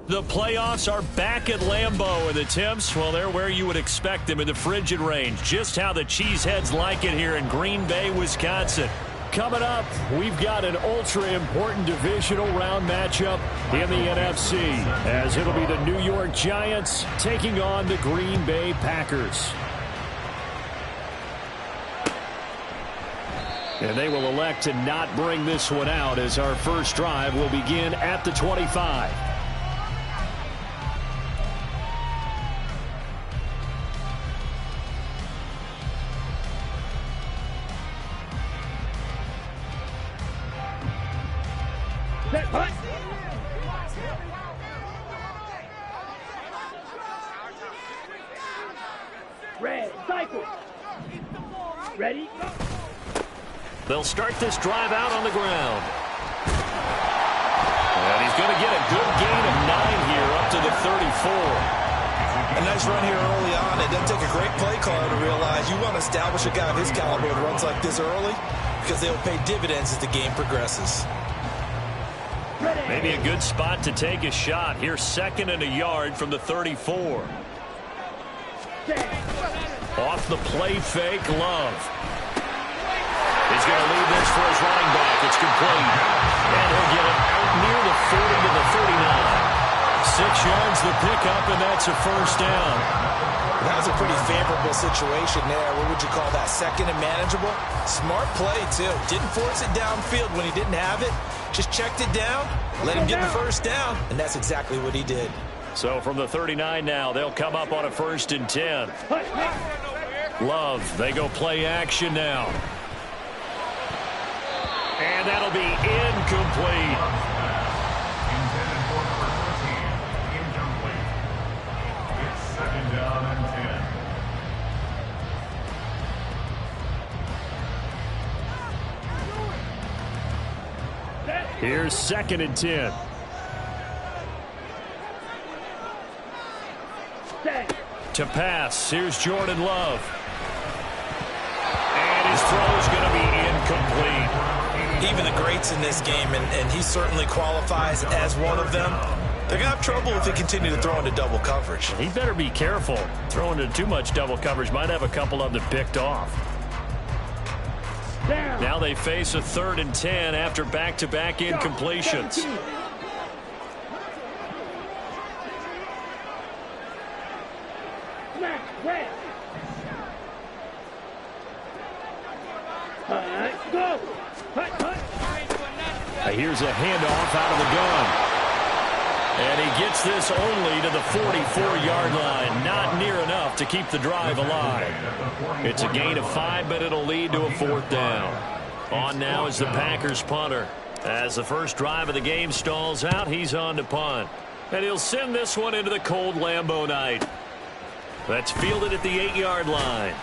The playoffs are back at Lambeau, and the temps, well, they're where you would expect them in the frigid range. Just how the Cheeseheads like it here in Green Bay, Wisconsin. Coming up, we've got an ultra-important divisional round matchup in the NFC, as it'll be the New York Giants taking on the Green Bay Packers. And they will elect to not bring this one out, as our first drive will begin at the 25. Ready? They'll start this drive out on the ground. And he's going to get a good gain of 9 here up to the 34. A nice run here early on. It doesn't take a great play caller to realize you want to establish a guy of his caliber with runs like this early, because they'll pay dividends as the game progresses. Maybe a good spot to take a shot. Here's 2nd and a yard from the 34. Off the play fake, Love. He's going to leave this for his running back. It's complete. And he'll get it out near the 40 to the 39. 6 yards the pickup, and that's a first down. That was a pretty favorable situation there. What would you call that? 2nd and manageable? Smart play, too. Didn't force it downfield when he didn't have it. Just checked it down, let him get the first down, and that's exactly what he did. So from the 39 now, they'll come up on a 1st and 10. Love, they go play action now. And that'll be incomplete. Intended for number 13, incomplete. It's 2nd down and 10. Here's 2nd and 10. To pass, here's Jordan Love. And his throw is going to be incomplete. Even the greats in this game, and he certainly qualifies as one of them, they're going to have trouble if they continue to throw into double coverage. He better be careful. Throwing into too much double coverage might have a couple of them picked off. Now they face a 3rd and 10 after back-to-back incompletions. Here's a handoff out of the gun. And he gets this only to the 44-yard line. Not near enough to keep the drive alive. It's a gain of 5, but it'll lead to a 4th down. On now is the Packers punter. As the first drive of the game stalls out, he's on to punt. And he'll send this one into the cold Lambeau night. That's fielded at the 8-yard line.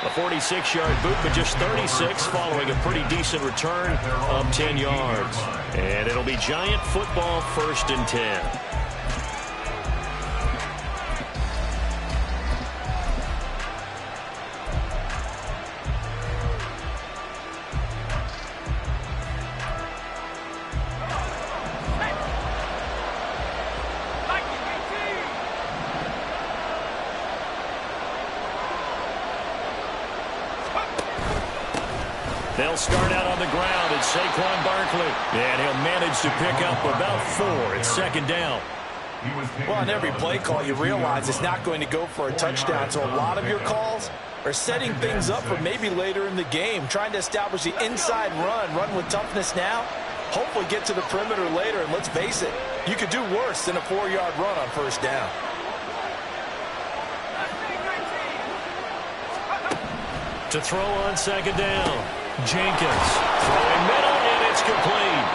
A 46-yard boot, but just 36 following a pretty decent return of 10 yards. And it'll be Giant football, 1st and 10. They'll start out on the ground. It's Saquon Barkley. And he'll manage to pick up about 4. It's 2nd down. Well, on every play call, you realize it's not going to go for a touchdown. So a lot of your calls are setting things up for maybe later in the game, trying to establish the inside run with toughness now, hopefully get to the perimeter later. And let's face it, you could do worse than a 4-yard run on 1st down. To throw on 2nd down. Jenkins throwing middle, and it's complete.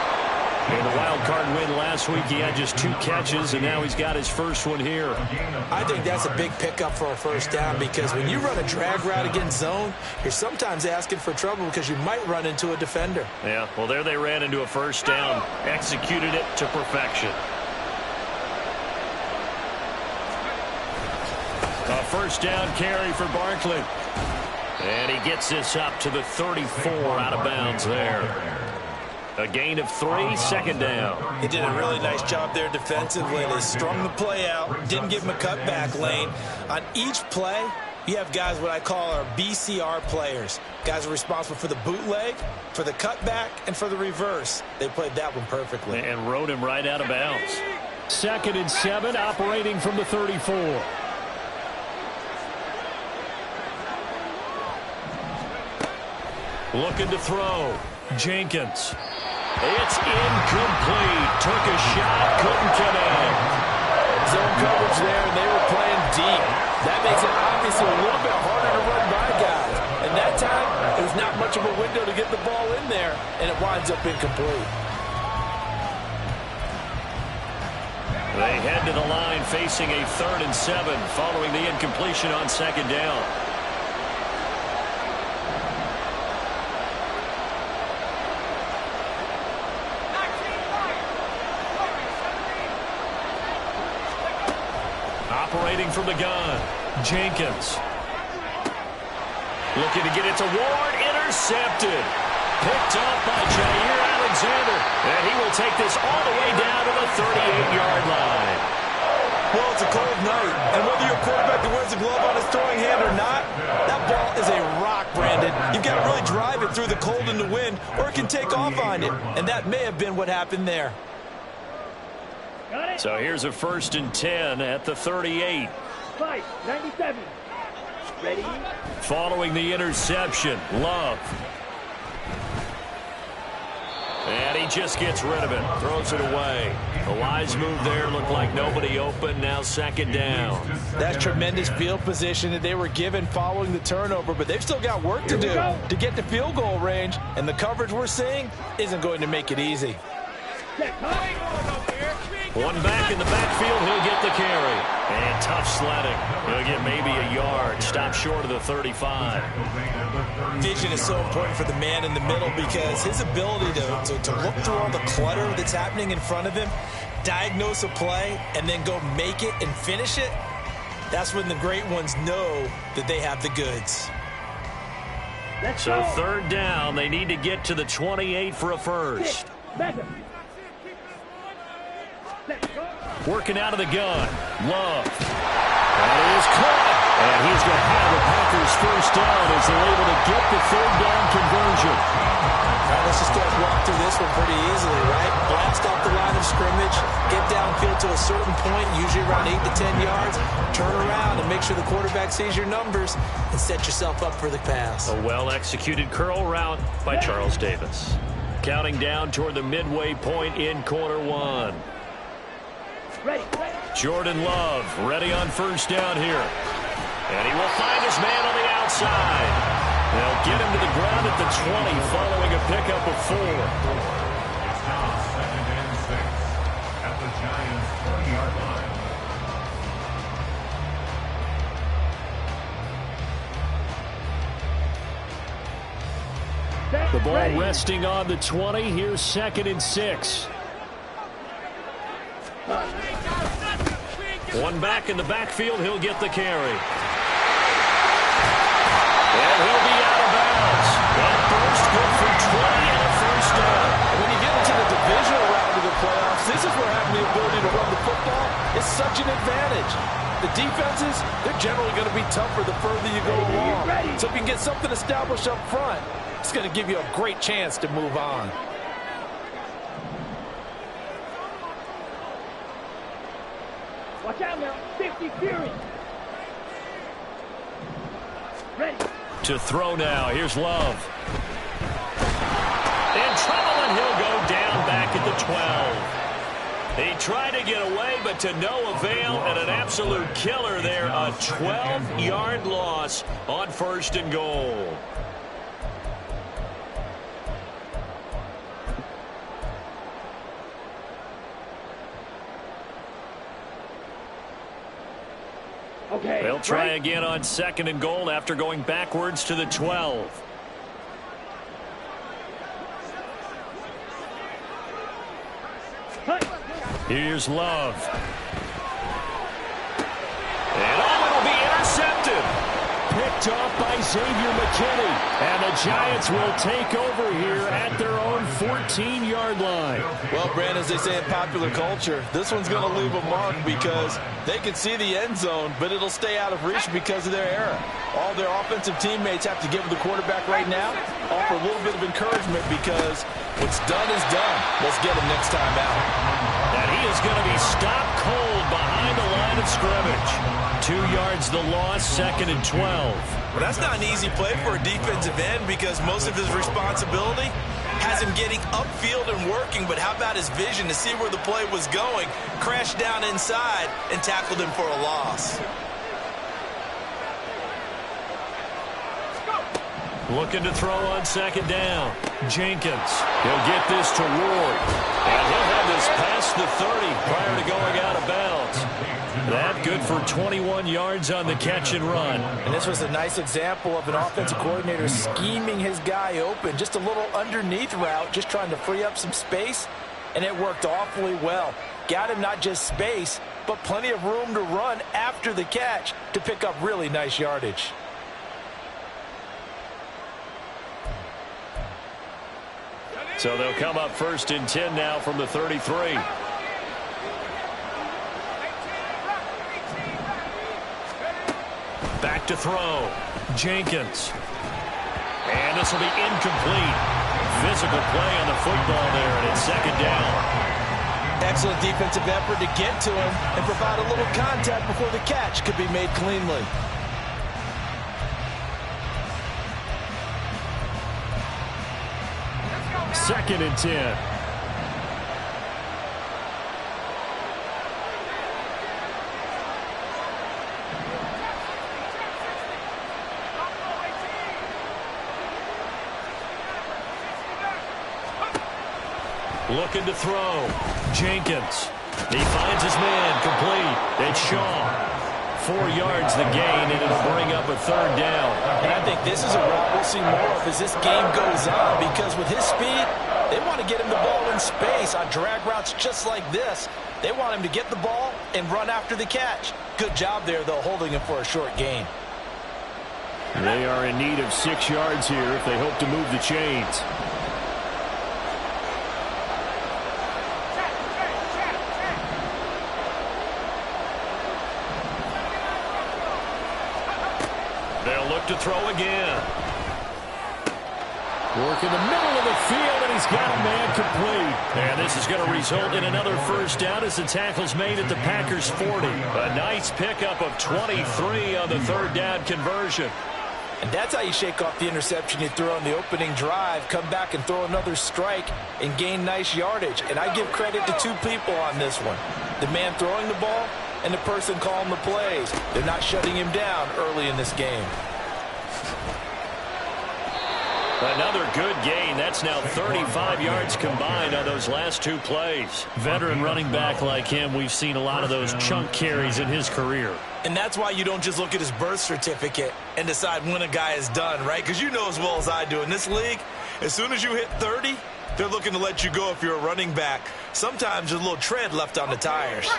In the wild card win last week, he had just 2 catches, and now he's got his first one here. I think that's a big pickup for a first down because when you run a drag route against zone, you're sometimes asking for trouble because you might run into a defender. Yeah, well, there they ran into a first down, executed it to perfection. A first down carry for Barkley. And he gets this up to the 34 out of bounds there. A gain of 3, second down. He did a really nice job there defensively. They strung the play out, didn't give him a cutback lane. On each play, you have guys what I call our BCR players. Guys are responsible for the bootleg, for the cutback, and for the reverse. They played that one perfectly. And rode him right out of bounds. 2nd and 7, operating from the 34. Looking to throw. Jenkins. It's incomplete. Took a shot, couldn't connect. Zone coverage there, and they were playing deep. That makes it obviously a little bit harder to run by guys. And that time, it was not much of a window to get the ball in there, and it winds up incomplete. They head to the line facing a 3rd and 7 following the incompletion on 2nd down. Operating from the gun, Jenkins. Looking to get it to Ward, intercepted. Picked up by Jair Alexander. And he will take this all the way down to the 38-yard line. Well, it's a cold night, and whether you're a quarterback that wears a glove on his throwing hand or not, that ball is a rock, Brandon. You've got to really drive it through the cold and the wind, or it can take off on you. And that may have been what happened there. So here's a 1st and 10 at the 38. 97. Ready? Following the interception, Love. And he just gets rid of it, throws it away. A wise move there, looked like nobody open, now 2nd down. That's tremendous field position that they were given following the turnover, but they've still got work to do to get to field goal range, and the coverage we're seeing isn't going to make it easy. One back in the backfield, he'll get the carry. And tough sledding. He'll get maybe a yard, stop short of the 35. Vision is so important for the man in the middle because his ability to look through all the clutter that's happening in front of him, diagnose a play, and then go make it and finish it, that's when the great ones know that they have the goods. So 3rd down, they need to get to the 28 for a first. Working out of the gun. Love. And it is caught. And he's going to have the Packers first down as they're able to get the 3rd down conversion. All right, let's just start walk through this one pretty easily, right? Blast off the line of scrimmage, get downfield to a certain point, usually around 8 to 10 yards, turn around and make sure the quarterback sees your numbers and set yourself up for the pass. A well-executed curl route by Charles Davis. Counting down toward the midway point in quarter 1. Ready. Jordan Love ready on first down here. And he will find his man on the outside. They'll get him to the ground at the 20 following a pickup of 4. It's now 2nd and 6 at the Giants' 20-yard line. The ball resting on the 20. Here's 2nd and 6. One back in the backfield. He'll get the carry. And he'll be out of bounds. That burst good for 20 and a first down. When you get into the divisional round of the playoffs, this is where having the ability to run the football is such an advantage. The defenses, they're generally going to be tougher the further you go along. So if you can get something established up front, it's going to give you a great chance to move on. Watch out now. 50 Fury. Ready. To throw now. Here's Love. In trouble, and he'll go down back at the 12. He tried to get away, but to no avail, and an absolute killer there. A 12-yard loss on 1st and goal. Okay. They'll try again on 2nd and goal after going backwards to the 12. Here's Love. And it'll be intercepted. Picked off by Xavier McKinney. And the Giants will take over here at their own 14-yard line. Well, Brandon, as they say in popular culture, this one's going to leave a mark because they can see the end zone, but it'll stay out of reach because of their error. All their offensive teammates have to give the quarterback right now, offer a little bit of encouragement because what's done is done. Let's get him next time out. And he is going to be stopped cold behind the line of scrimmage. 2 yards the loss, 2nd and 12. Well, that's not an easy play for a defensive end because most of his responsibility has him getting upfield and working, but how about his vision to see where the play was going, crashed down inside, and tackled him for a loss. Looking to throw on 2nd down. Jenkins. He'll get this to Ward. And he'll have this past the 30 prior to going out of bounds. That good for 21 yards on the catch and run. And this was a nice example of an offensive coordinator scheming his guy open. Just a little underneath route, just trying to free up some space. And it worked awfully well. Got him not just space, but plenty of room to run after the catch to pick up really nice yardage. So they'll come up 1st and 10 now from the 33. Back to throw. Jenkins. And this will be incomplete. Physical play on the football there, and it's 2nd down. Excellent defensive effort to get to him and provide a little contact before the catch could be made cleanly. Second and 10. Looking to throw. Jenkins. He finds his man complete. It's Shaw. 4 yards the gain, and it'll bring up a 3rd down. And I think this is a route we'll see more of as this game goes on because with his speed, they want to get him the ball in space on drag routes just like this. They want him to get the ball and run after the catch. Good job there, though, holding him for a short gain. They are in need of 6 yards here if they hope to move the chains. They'll look to throw again. Work in the middle of the field, and he's got a man complete. And this is going to result in another 1st down as the tackle's made at the Packers' 40. A nice pickup of 23 on the 3rd down conversion. And that's how you shake off the interception you threw on the opening drive, come back and throw another strike and gain nice yardage. And I give credit to 2 people on this one. The man throwing the ball and the person calling the plays. They're not shutting him down early in this game. Another good gain. That's now 35 yards combined on those last 2 plays. Veteran running back like him, we've seen a lot of those chunk carries in his career. And that's why you don't just look at his birth certificate and decide when a guy is done, right? Because you know as well as I do, in this league, as soon as you hit 30, they're looking to let you go if you're a running back. Sometimes there's a little tread left on the tires.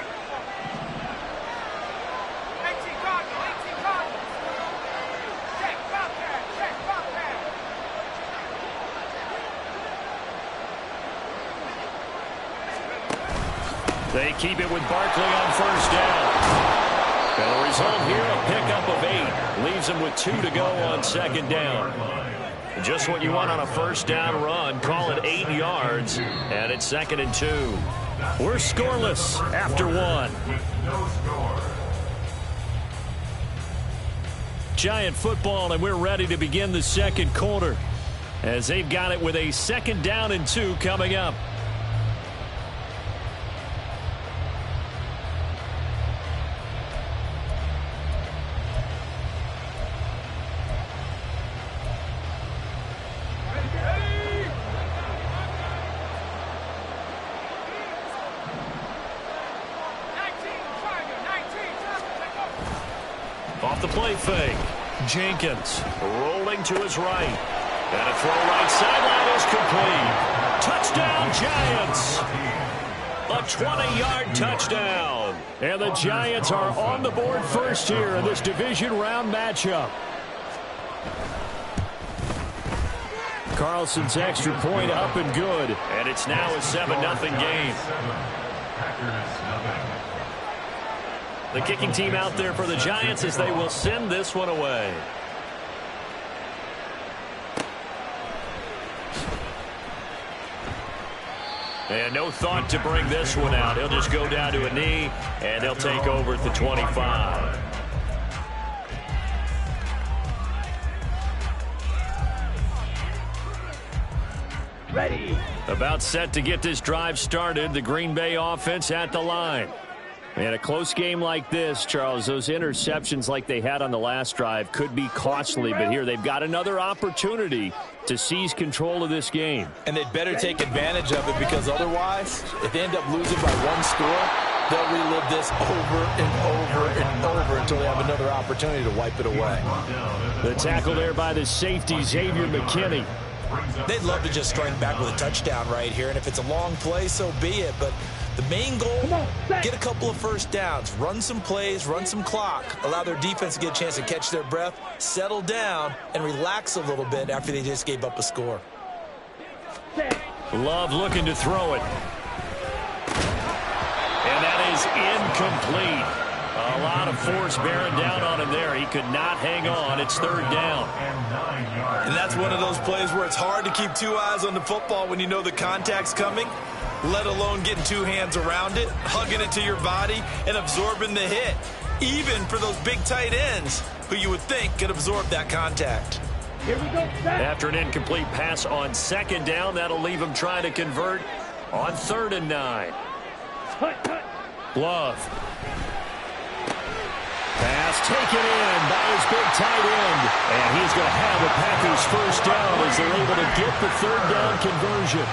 They keep it with Barkley on 1st down. And the result here, a pickup of 8. Leaves him with 2 to go on 2nd down. Just what you want on a 1st down run. Call it 8 yards. And it's 2nd and 2. We're scoreless after 1. Giant football, and we're ready to begin the 2nd quarter. As they've got it with a 2nd down and 2 coming up. off the play fake. Jenkins rolling to his right. And a throw right sideline is complete. Touchdown, Giants. A 20-yard touchdown. And the Giants are on the board first here in this division round matchup. Carlson's extra point up and good. And it's now a 7-0 game. The kicking team out there for the Giants as they will send this one away. And no thought to bring this one out. He'll just go down to a knee, and they'll take over at the 25. Ready. About set to get this drive started. The Green Bay offense at the line. And a close game like this, Charles, those interceptions like they had on the last drive could be costly. But here they've got another opportunity to seize control of this game. And they'd better take advantage of it, because otherwise, if they end up losing by one score, they'll relive this over and over and over until they have another opportunity to wipe it away. The tackle there by the safety, Xavier McKinney. They'd love to just strike back with a touchdown right here, and if it's a long play, so be it. But the main goal, get a couple of first downs, run some plays, run some clock, allow their defense to get a chance to catch their breath, settle down, and relax a little bit after they just gave up a score. Love looking to throw it. And that is incomplete. A lot of force bearing down on him there. He could not hang on. It's third down. And that's one of those plays where it's hard to keep two eyes on the football when you know the contact's coming, let alone getting two hands around it, hugging it to your body, and absorbing the hit, even for those big tight ends who you would think could absorb that contact. Here we go. After an incomplete pass on second down, that'll leave him trying to convert on 3rd and 9. Love. Pass taken in by his big tight end. And he's going to have the Packers first down as they're able to get the 3rd down conversion.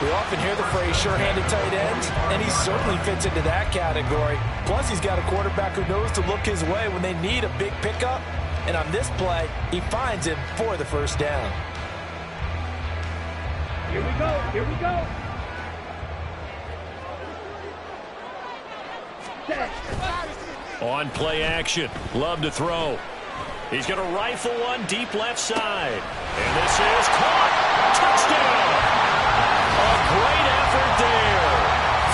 We often hear the phrase sure-handed tight ends, and he certainly fits into that category. Plus, he's got a quarterback who knows to look his way when they need a big pickup. And on this play, he finds him for the first down. Here we go. Here we go. On play action. Love to throw. He's going to rifle one deep left side. And this is caught. Touchdown. A great effort there.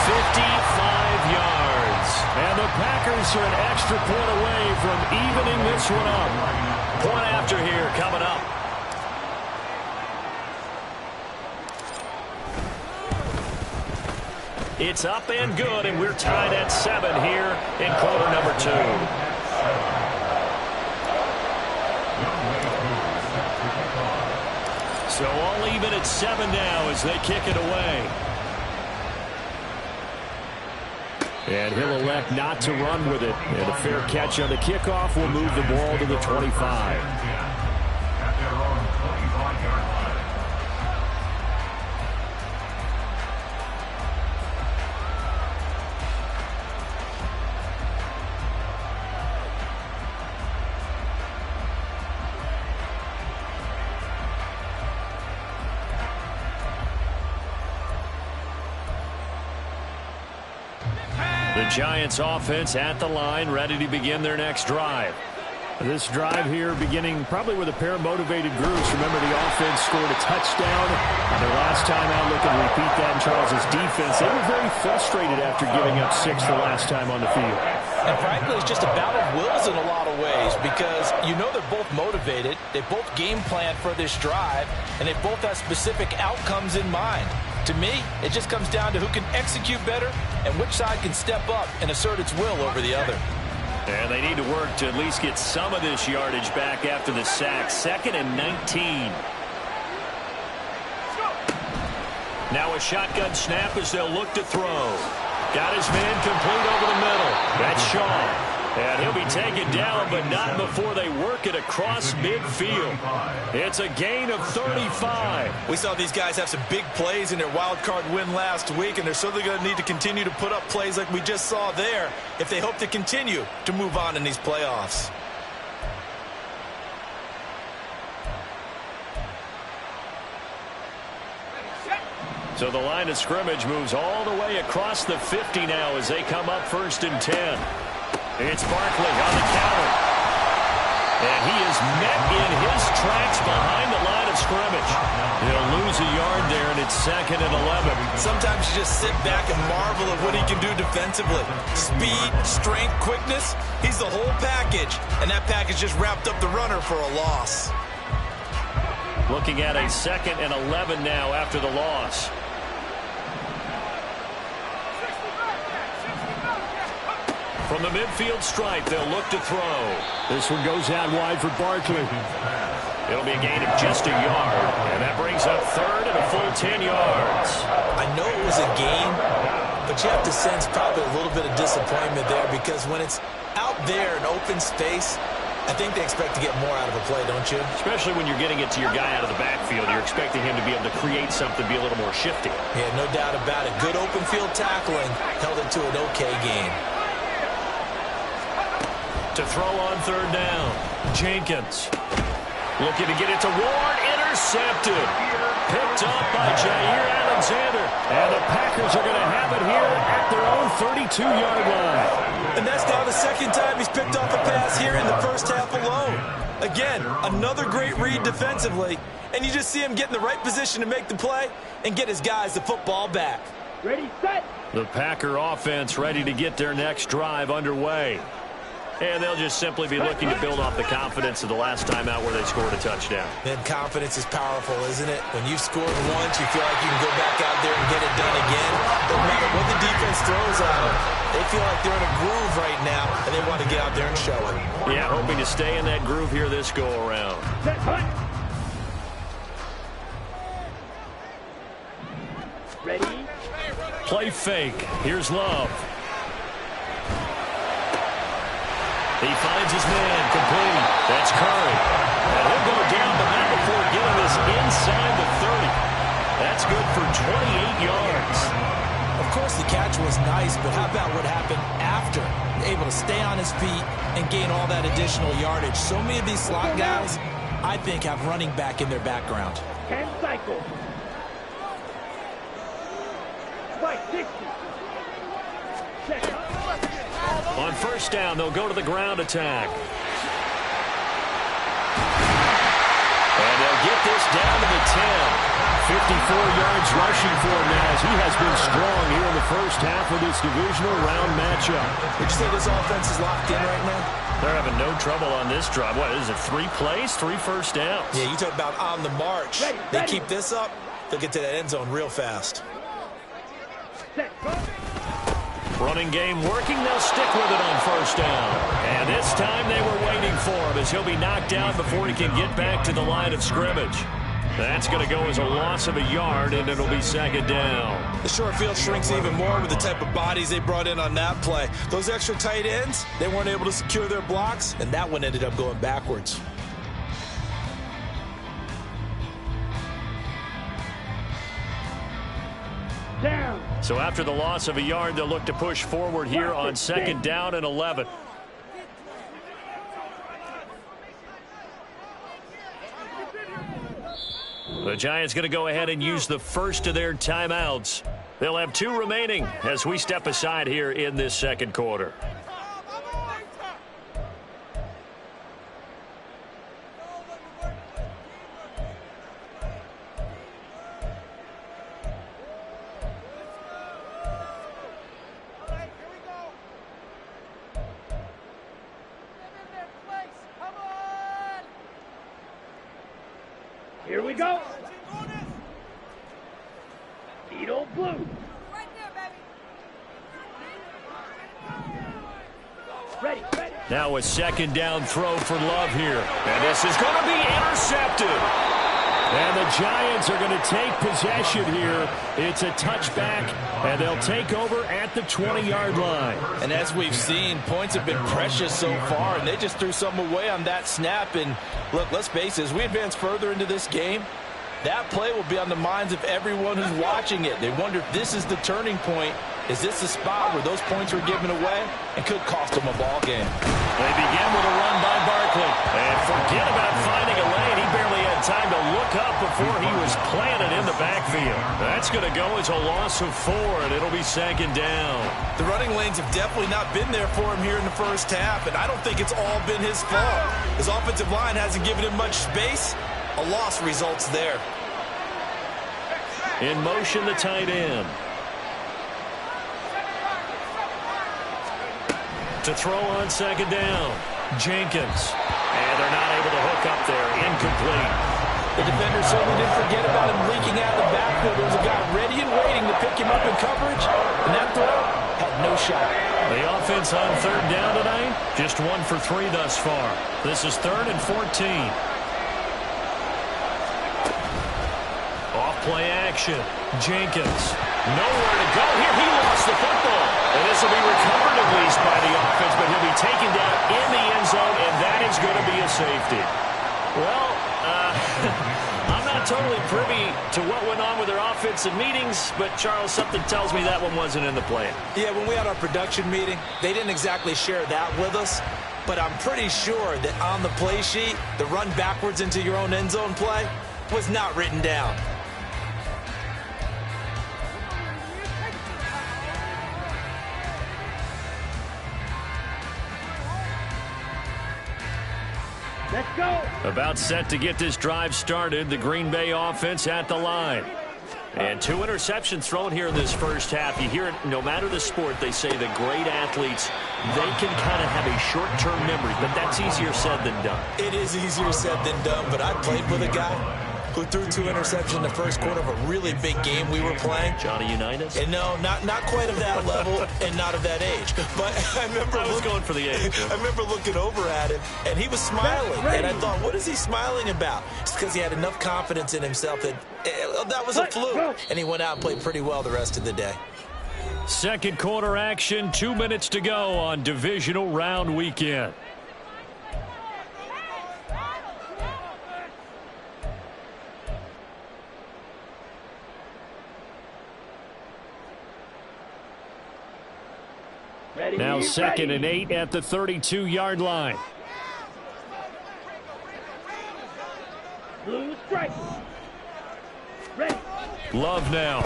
55 yards. And the Packers are an extra point away from evening this one up. Point after here coming up. It's up and good, and we're tied at 7 here in quarter number 2. So all even at 7 now as they kick it away. And he'll elect not to run with it. And a fair catch on the kickoff will move the ball to the 25. The Giants offense at the line, ready to begin their next drive. This drive here beginning probably with a pair of motivated groups. Remember, the offense scored a touchdown on their last time out. Look and repeat that in Charles's defense. They were very frustrated after giving up 6 the last time on the field. And frankly, it's just a battle of wills in a lot of ways, because you know they're both motivated. They both game plan for this drive, and they both have specific outcomes in mind. To me, it just comes down to who can execute better and which side can step up and assert its will over the other. And they need to work to at least get some of this yardage back after the sack. 2nd and 19. Now a shotgun snap as they'll look to throw. Got his man complete over the middle. That's Shaw. And he'll be taken down, but not before they work it across midfield. It's a gain of 35. We saw these guys have some big plays in their wild card win last week, and they're certainly going to need to continue to put up plays like we just saw there if they hope to continue to move on in these playoffs. So the line of scrimmage moves all the way across the 50 now as they come up 1st and 10. It's Barkley on the counter. And he is met in his tracks behind the line of scrimmage. He'll lose a yard there, and it's 2nd and 11. Sometimes you just sit back and marvel at what he can do defensively. Speed, strength, quickness. He's the whole package. And that package just wrapped up the runner for a loss. Looking at a 2nd and 11 now after the loss. From the midfield stripe, they'll look to throw. This one goes out wide for Barkley. It'll be a gain of just a yard, and that brings up 3rd and a full 10 yards. I know it was a gain, but you have to sense probably a little bit of disappointment there because when it's out there in open space, I think they expect to get more out of a play, don't you? Especially when you're getting it to your guy out of the backfield. You're expecting him to be able to create something, be a little more shifty. Yeah, no doubt about it. Good open field tackling held it to an okay gain. To throw on 3rd down, Jenkins looking to get it to Ward, intercepted, picked up by Jair Alexander, and the Packers are going to have it here at their own 32-yard line. And that's now the 2nd time he's picked off a pass here in the first half alone. Again, another great read defensively, and you just see him get in the right position to make the play and get his guys the football back. Ready, set. The Packer offense ready to get their next drive underway. And they'll just simply be looking to build off the confidence of the last time out where they scored a touchdown. And confidence is powerful, isn't it? When you've scored once, you feel like you can go back out there and get it done again. No matter what the defense throws at them, they feel like they're in a groove right now, and they want to get out there and show it. Yeah, hoping to stay in that groove here this go-around. Set, hunt. Ready. Play fake. Here's Love. He finds his man, complete. That's Curry. And he'll go down, but not before getting this inside the 30. That's good for 28 yards. Of course, the catch was nice, but how about what happened after? Able to stay on his feet and gain all that additional yardage. So many of these slot guys, I think, have running back in their background. 10 cycles. Right, 60. Check. On 1st down, they'll go to the ground attack. And they'll get this down to the 10. 54 yards rushing for him now as he has been strong here in the first half of this divisional round matchup. Would you say this offense is locked in right now? They're having no trouble on this drive. What is it, 3 plays, 3 first downs? Yeah, you talk about on the march. Ready. They keep this up, they'll get to that end zone real fast. Set, go. Running game working, they'll stick with it on 1st down. And this time they were waiting for him as he'll be knocked down before he can get back to the line of scrimmage. That's going to go as a loss of a yard, and it'll be 2nd down. The short field shrinks even more with the type of bodies they brought in on that play. Those extra tight ends, they weren't able to secure their blocks, and that one ended up going backwards. Down. So after the loss of a yard, they'll look to push forward here on 2nd down and 11. The Giants going to go ahead and use the first of their timeouts. They'll have 2 remaining as we step aside here in this 2nd quarter. Here we go. Beetle blue. Right there, baby. Ready, ready. Now a 2nd down throw for Love here. And this is going to be intercepted. And the Giants are going to take possession here. It's a touchback, and they'll take over at the 20-yard line. And as we've seen, points have been precious so far, and they just threw something away on that snap. And look, let's face it, as we advance further into this game, that play will be on the minds of everyone who's watching it. They wonder if this is the turning point. Is this the spot where those points were given away and could cost them a ball game? They begin with a run by Barkley. And forget about finding a lane. He barely had time to look broke up before he was planted in the backfield. That's going to go as a loss of 4, and it'll be 2nd down. The running lanes have definitely not been there for him here in the first half, and I don't think it's all been his fault. His offensive line hasn't given him much space. A loss results there. In motion, the tight end. To throw on 2nd down. Jenkins. And they're not able to hook up there. Incomplete. The defender certainly didn't forget about him leaking out of the backfield. There was a guy ready and waiting to pick him up in coverage, and that throw had no shot. The offense on 3rd down tonight, just 1 for 3 thus far. This is 3rd and 14. Off-play action. Jenkins. Nowhere to go here. He lost the football. And this will be recovered at least by the offense, but he'll be taken down in the end zone, and that is going to be a safety. Well, I'm not totally privy to what went on with their offensive meetings, but, Charles, something tells me that one wasn't in the plan. Yeah, when we had our production meeting, they didn't exactly share that with us, but I'm pretty sure that on the play sheet, the run backwards into your own end zone play was not written down. Let's go. About set to get this drive started, the Green Bay offense at the line. And 2 interceptions thrown here in this first half. You hear it, no matter the sport, they say that great athletes, they can kind of have a short-term memory, but that's easier said than done. It is easier said than done, but I played with a guy who threw 2 interceptions in the first quarter of a really big game we were playing. Johnny Unitas? And no, not quite of that level and not of that age. But I remember going for the age. I remember looking over at him, and he was smiling. And I thought, what is he smiling about? It's because he had enough confidence in himself that that was a fluke. And he went out and played pretty well the rest of the day. Second quarter action, 2 minutes to go on divisional round weekend. Now 2nd and 8 at the 32-yard line. Blue strike. Ready. Love now.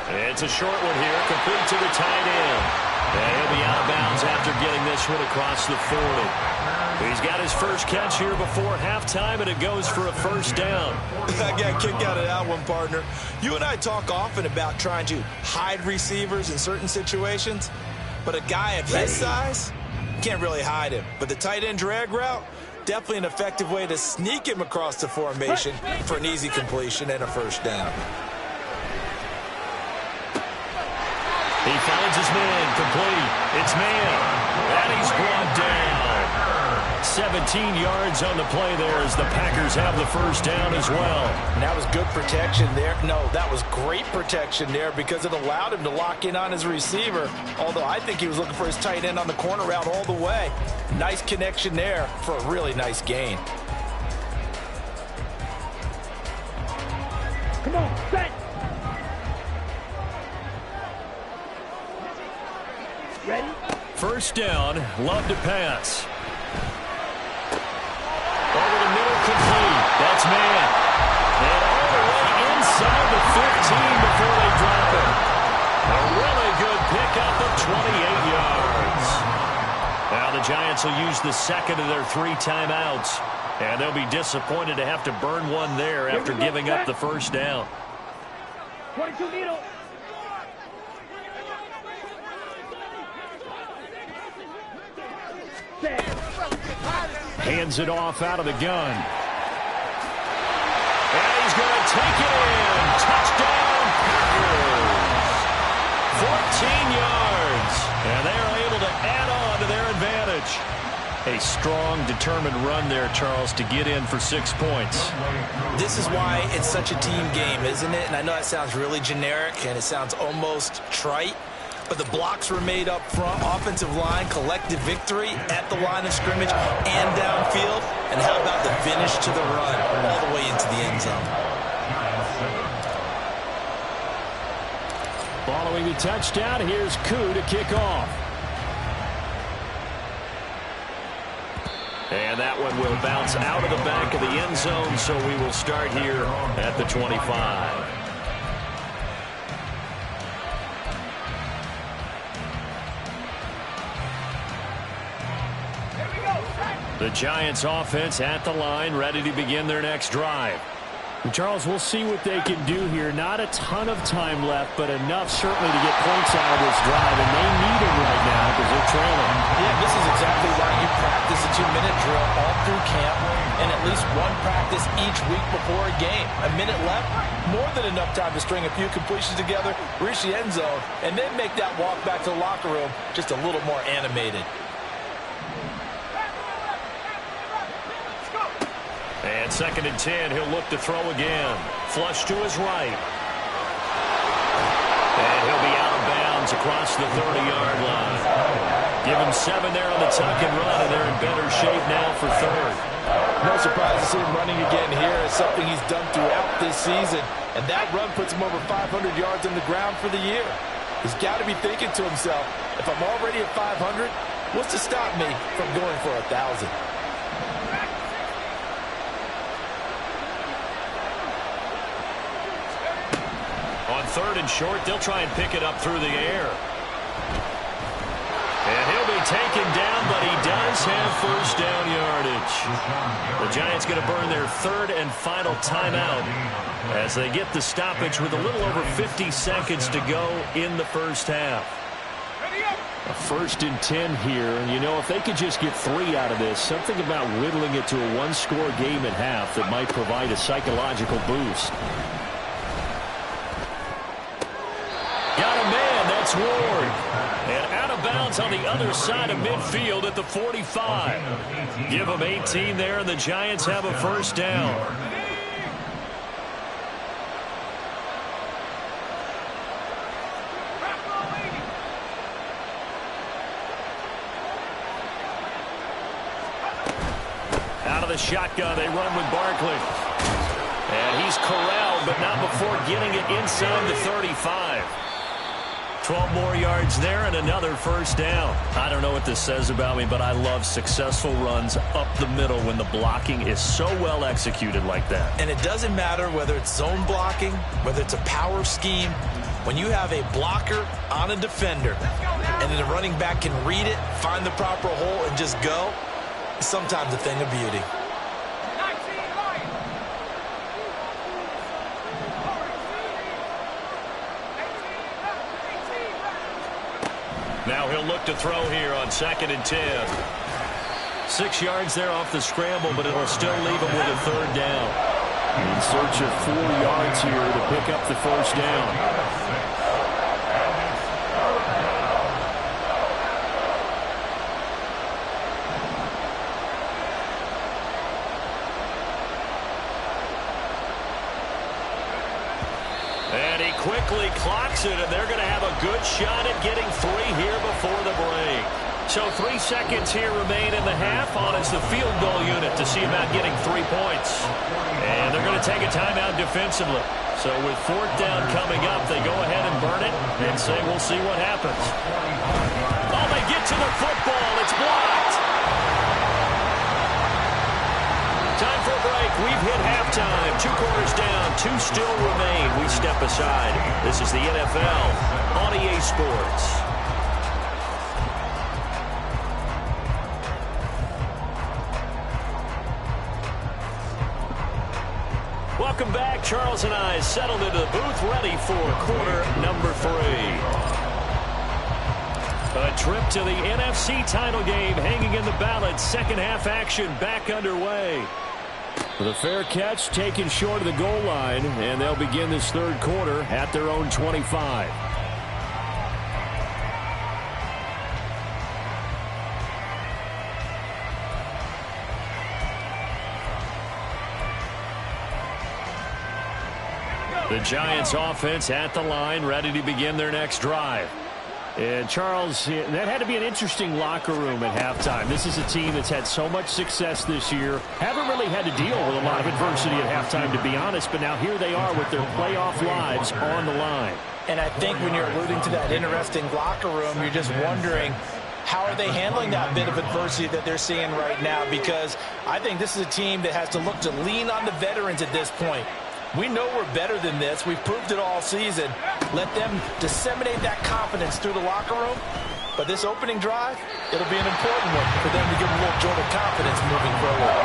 It's a short one here, complete to the tight end. And he'll be out of bounds after getting this one across the 40. He's got his first catch here before halftime, and it goes for a first down. I got kicked out of that one, partner. You and I talk often about trying to hide receivers in certain situations, but a guy of his size can't really hide him. But the tight end drag route, definitely an effective way to sneak him across the formation for an easy completion and a first down. He finds his man, complete. It's man, and he's brought down. 17 yards on the play there as the Packers have the first down as well. And that was good protection there. No, that was great protection there because it allowed him to lock in on his receiver, although I think he was looking for his tight end on the corner route all the way. Nice connection there for a really nice gain. Come on, set. Ready? First down, Love to pass. Over the middle, complete. That's man. And all the way inside the 15 before they drop it. A really good pickup of 28 yards. Now the Giants will use the second of their 3 timeouts. And they'll be disappointed to have to burn one there after giving up the first down. 22 needle. Set. Hands it off out of the gun. And he's going to take it in. Touchdown, Packers. 14 yards. And they are able to add on to their advantage. A strong, determined run there, Charles, to get in for 6 points. This is why it's such a team game, isn't it? And I know that sounds really generic and it sounds almost trite. But the blocks were made up front, offensive line, collective victory at the line of scrimmage and downfield. And how about the finish to the run all the way into the end zone? Following the touchdown, here's Koo to kick off. And that one will bounce out of the back of the end zone, so we will start here at the 25. The Giants offense at the line, ready to begin their next drive. And Charles, we'll see what they can do here. Not a ton of time left, but enough certainly to get points out of this drive, and they need it right now because they're trailing. Yeah, this is exactly why you practice a 2-minute drill all through camp and at least one practice each week before a game. A minute left, more than enough time to string a few completions together, reach the end zone, and then make that walk back to the locker room just a little more animated. And 2nd and 10, he'll look to throw again. Flush to his right. And he'll be out of bounds across the 30-yard line. Give him 7 there on the tuck and run, and they're in better shape now for 3rd. No surprise to see him running again here. It's something he's done throughout this season. And that run puts him over 500 yards on the ground for the year. He's got to be thinking to himself, if I'm already at 500, what's to stop me from going for 1,000? On 3rd and short, they'll try and pick it up through the air. And he'll be taken down, but he does have first down yardage. The Giants going to burn their 3rd and final timeout as they get the stoppage with a little over 50 seconds to go in the first half. A 1st and 10 here, and you know, if they could just get 3 out of this, something about whittling it to a one-score game at half that might provide a psychological boost. Got a man, that's Ward. And out of bounds on the other side of midfield at the 45. Give them 18 there, and the Giants have a first down. Out of the shotgun, they run with Barkley. And he's corralled, but not before getting it inside the 35. 12 more yards there and another first down. I don't know what this says about me, but I love successful runs up the middle when the blocking is so well executed like that. And it doesn't matter whether it's zone blocking, whether it's a power scheme. When you have a blocker on a defender and then the running back can read it, find the proper hole, and just go, it's sometimes a thing of beauty. Now he'll look to throw here on 2nd and 10. 6 yards there off the scramble, but it'll still leave him with a 3rd down. In search of 4 yards here to pick up the first down. And he quickly clocks it, and they're going to have a good shot at getting 3 here before the break. So 3 seconds here remain in the half on as the field goal unit to see about getting 3 points. And they're going to take a timeout defensively. So with 4th down coming up, they go ahead and burn it and say we'll see what happens. Oh, they get to the football. It's blocked. Time for a break. We've hit halftime. 2 quarters down. 2 still remain. We step aside. This is the NFL on EA Sports. Welcome back. Charles and I settled into the booth, ready for quarter number 3. A trip to the NFC title game hanging in the balance. Second half action back underway. With a fair catch taken short of the goal line, and they'll begin this 3rd quarter at their own 25. The Giants offense at the line, ready to begin their next drive. And Charles, that had to be an interesting locker room at halftime. This is a team that's had so much success this year. Haven't really had to deal with a lot of adversity at halftime, to be honest. But now here they are with their playoff lives on the line. And I think when you're alluding to that interesting locker room, you're just wondering how are they handling that bit of adversity that they're seeing right now? Because I think this is a team that has to look to lean on the veterans at this point. We know we're better than this. We've proved it all season. Let them disseminate that confidence through the locker room. But this opening drive, it'll be an important one for them to give a little jolt of confidence moving forward.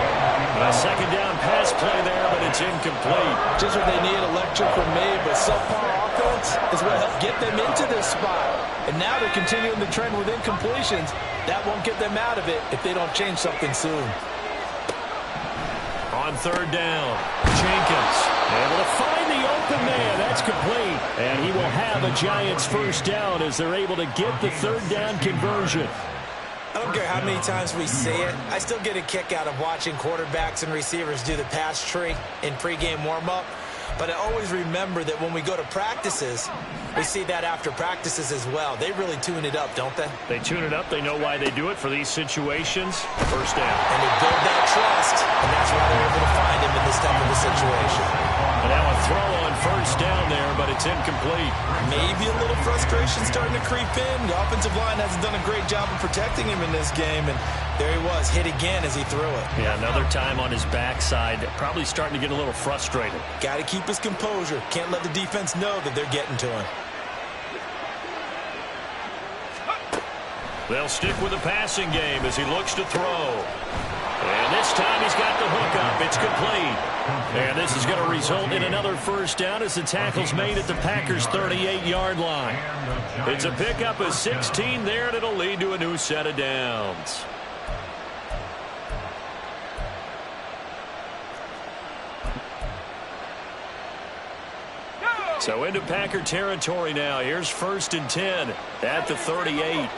A second down pass play there, but it's incomplete. Just what they need, a lecture from me, but subpar offense is what helped get them into this spot. And now they're continuing the trend with incompletions. That won't get them out of it if they don't change something soon. On third down, Jenkins able to find the open man. That's complete. And he will have a Giants first down as they're able to get the third down conversion. I don't care how many times we see it. I still get a kick out of watching quarterbacks and receivers do the pass tree in pregame warm-up. But I always remember that when we go to practices, we see that after practices as well. They really tune it up, don't they? They tune it up. They know why they do it for these situations. First down. And they build that trust, and that's why they're able to find him in this type of a situation. And now a throw on first down there, but it's incomplete. Maybe a little frustration starting to creep in. The offensive line hasn't done a great job of protecting him in this game, and there he was, hit again as he threw it. Yeah, another time on his backside, probably starting to get a little frustrated. Got to keep his composure. Can't let the defense know that they're getting to him. They'll stick with the passing game as he looks to throw. And this time he's got the hook up. It's complete. And this is going to result in another first down as the tackle's made at the Packers' 38-yard line. It's a pickup of 16 there, and it'll lead to a new set of downs. So into Packer territory now. Here's 1st and 10 at the 38.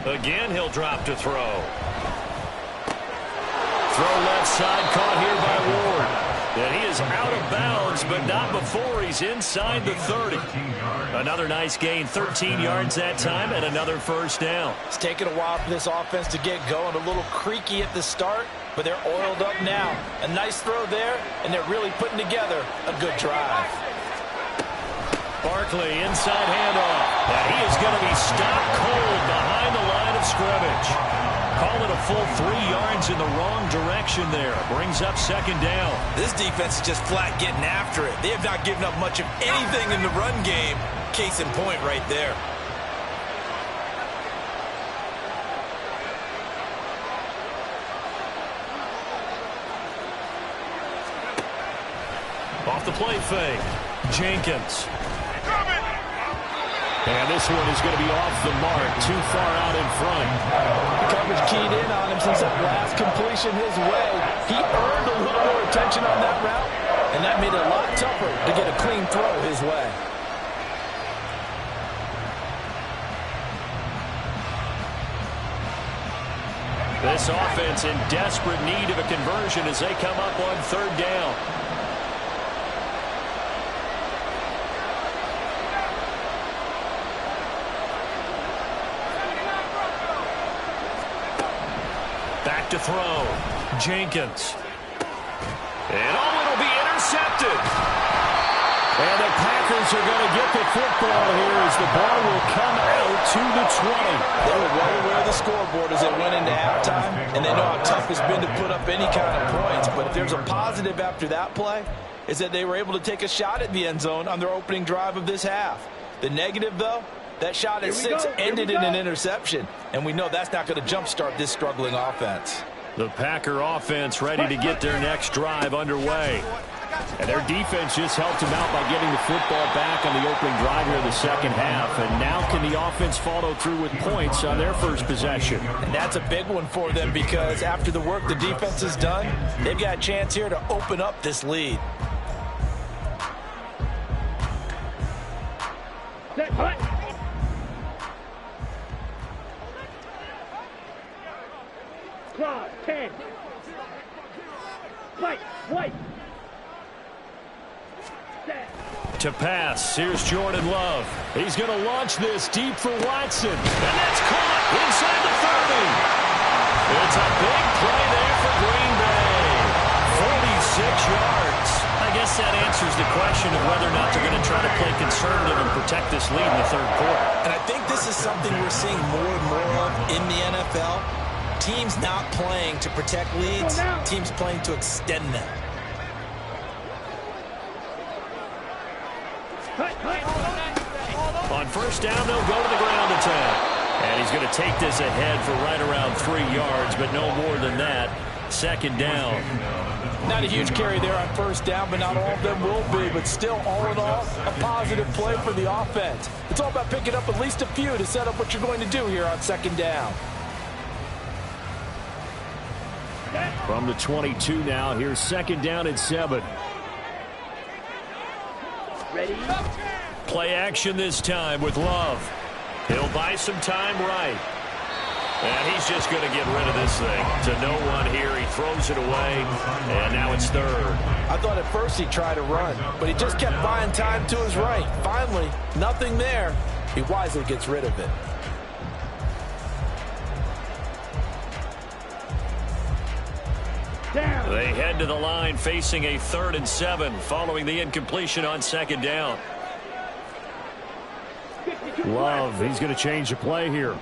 Again, he'll drop to throw. Throw left side, caught here by Ward. And he is out of bounds, but not before he's inside the 30. Another nice gain, 13 yards that time, and another first down. It's taken a while for this offense to get going. A little creaky at the start, but they're oiled up now. A nice throw there, and they're really putting together a good drive. Barkley, inside handoff. And he is going to be stopped cold behind the line of scrimmage. Call it a full 3 yards in the wrong direction there. Brings up second down. This defense is just flat getting after it. They have not given up much of anything in the run game. Case in point right there. Off the play fake. Jenkins. And this one is going to be off the mark, too far out in front. The coverage keyed in on him since that last completion his way. He earned a little more attention on that route, and that made it a lot tougher to get a clean throw his way. This offense in desperate need of a conversion as they come up on third down. Back to throw. Jenkins. And it'll be intercepted. And the Packers are going to get the football here as the ball will come out to the 20. They were well aware of the scoreboard as they went into halftime, and they know how tough it's been to put up any kind of points. But if there's a positive after that play, is that they were able to take a shot at the end zone on their opening drive of this half. The negative, though, that shot at 6 ended in an interception, and we know that's not going to jumpstart this struggling offense. The Packer offense ready to get their next drive underway. And their defense just helped them out by getting the football back on the opening drive here in the second half. And now can the offense follow through with points on their first possession? And that's a big one for them because after the work the defense has done, they've got a chance here to open up this lead. Claw, 10. Fight, white. To pass, here's Jordan Love. He's going to launch this deep for Watson. And that's caught inside the 30. It's a big play there for Green Bay. 46 yards. I guess that answers the question of whether or not they're going to try to play conservative and protect this lead in the third quarter. And I think this is something we're seeing more and more in the NFL, teams not playing to protect leads, teams playing to extend them. On first down, they'll go to the ground attack. And he's going to take this ahead for right around 3 yards, but no more than that. Second down. Not a huge carry there on first down, but not all of them will be. But still, all in all, a positive play for the offense. It's all about picking up at least a few to set up what you're going to do here on second down. From the 22 now, here's second down and 7. Ready? Play action this time with Love. He'll buy some time right. And he's just going to get rid of this thing. To no one here. He throws it away. And now it's third. I thought at first he'd try to run, but he just kept buying time to his right. Finally, nothing there. He wisely gets rid of it. They head to the line facing a 3rd and 7 following the incompletion on second down. Love, he's going to change the play here.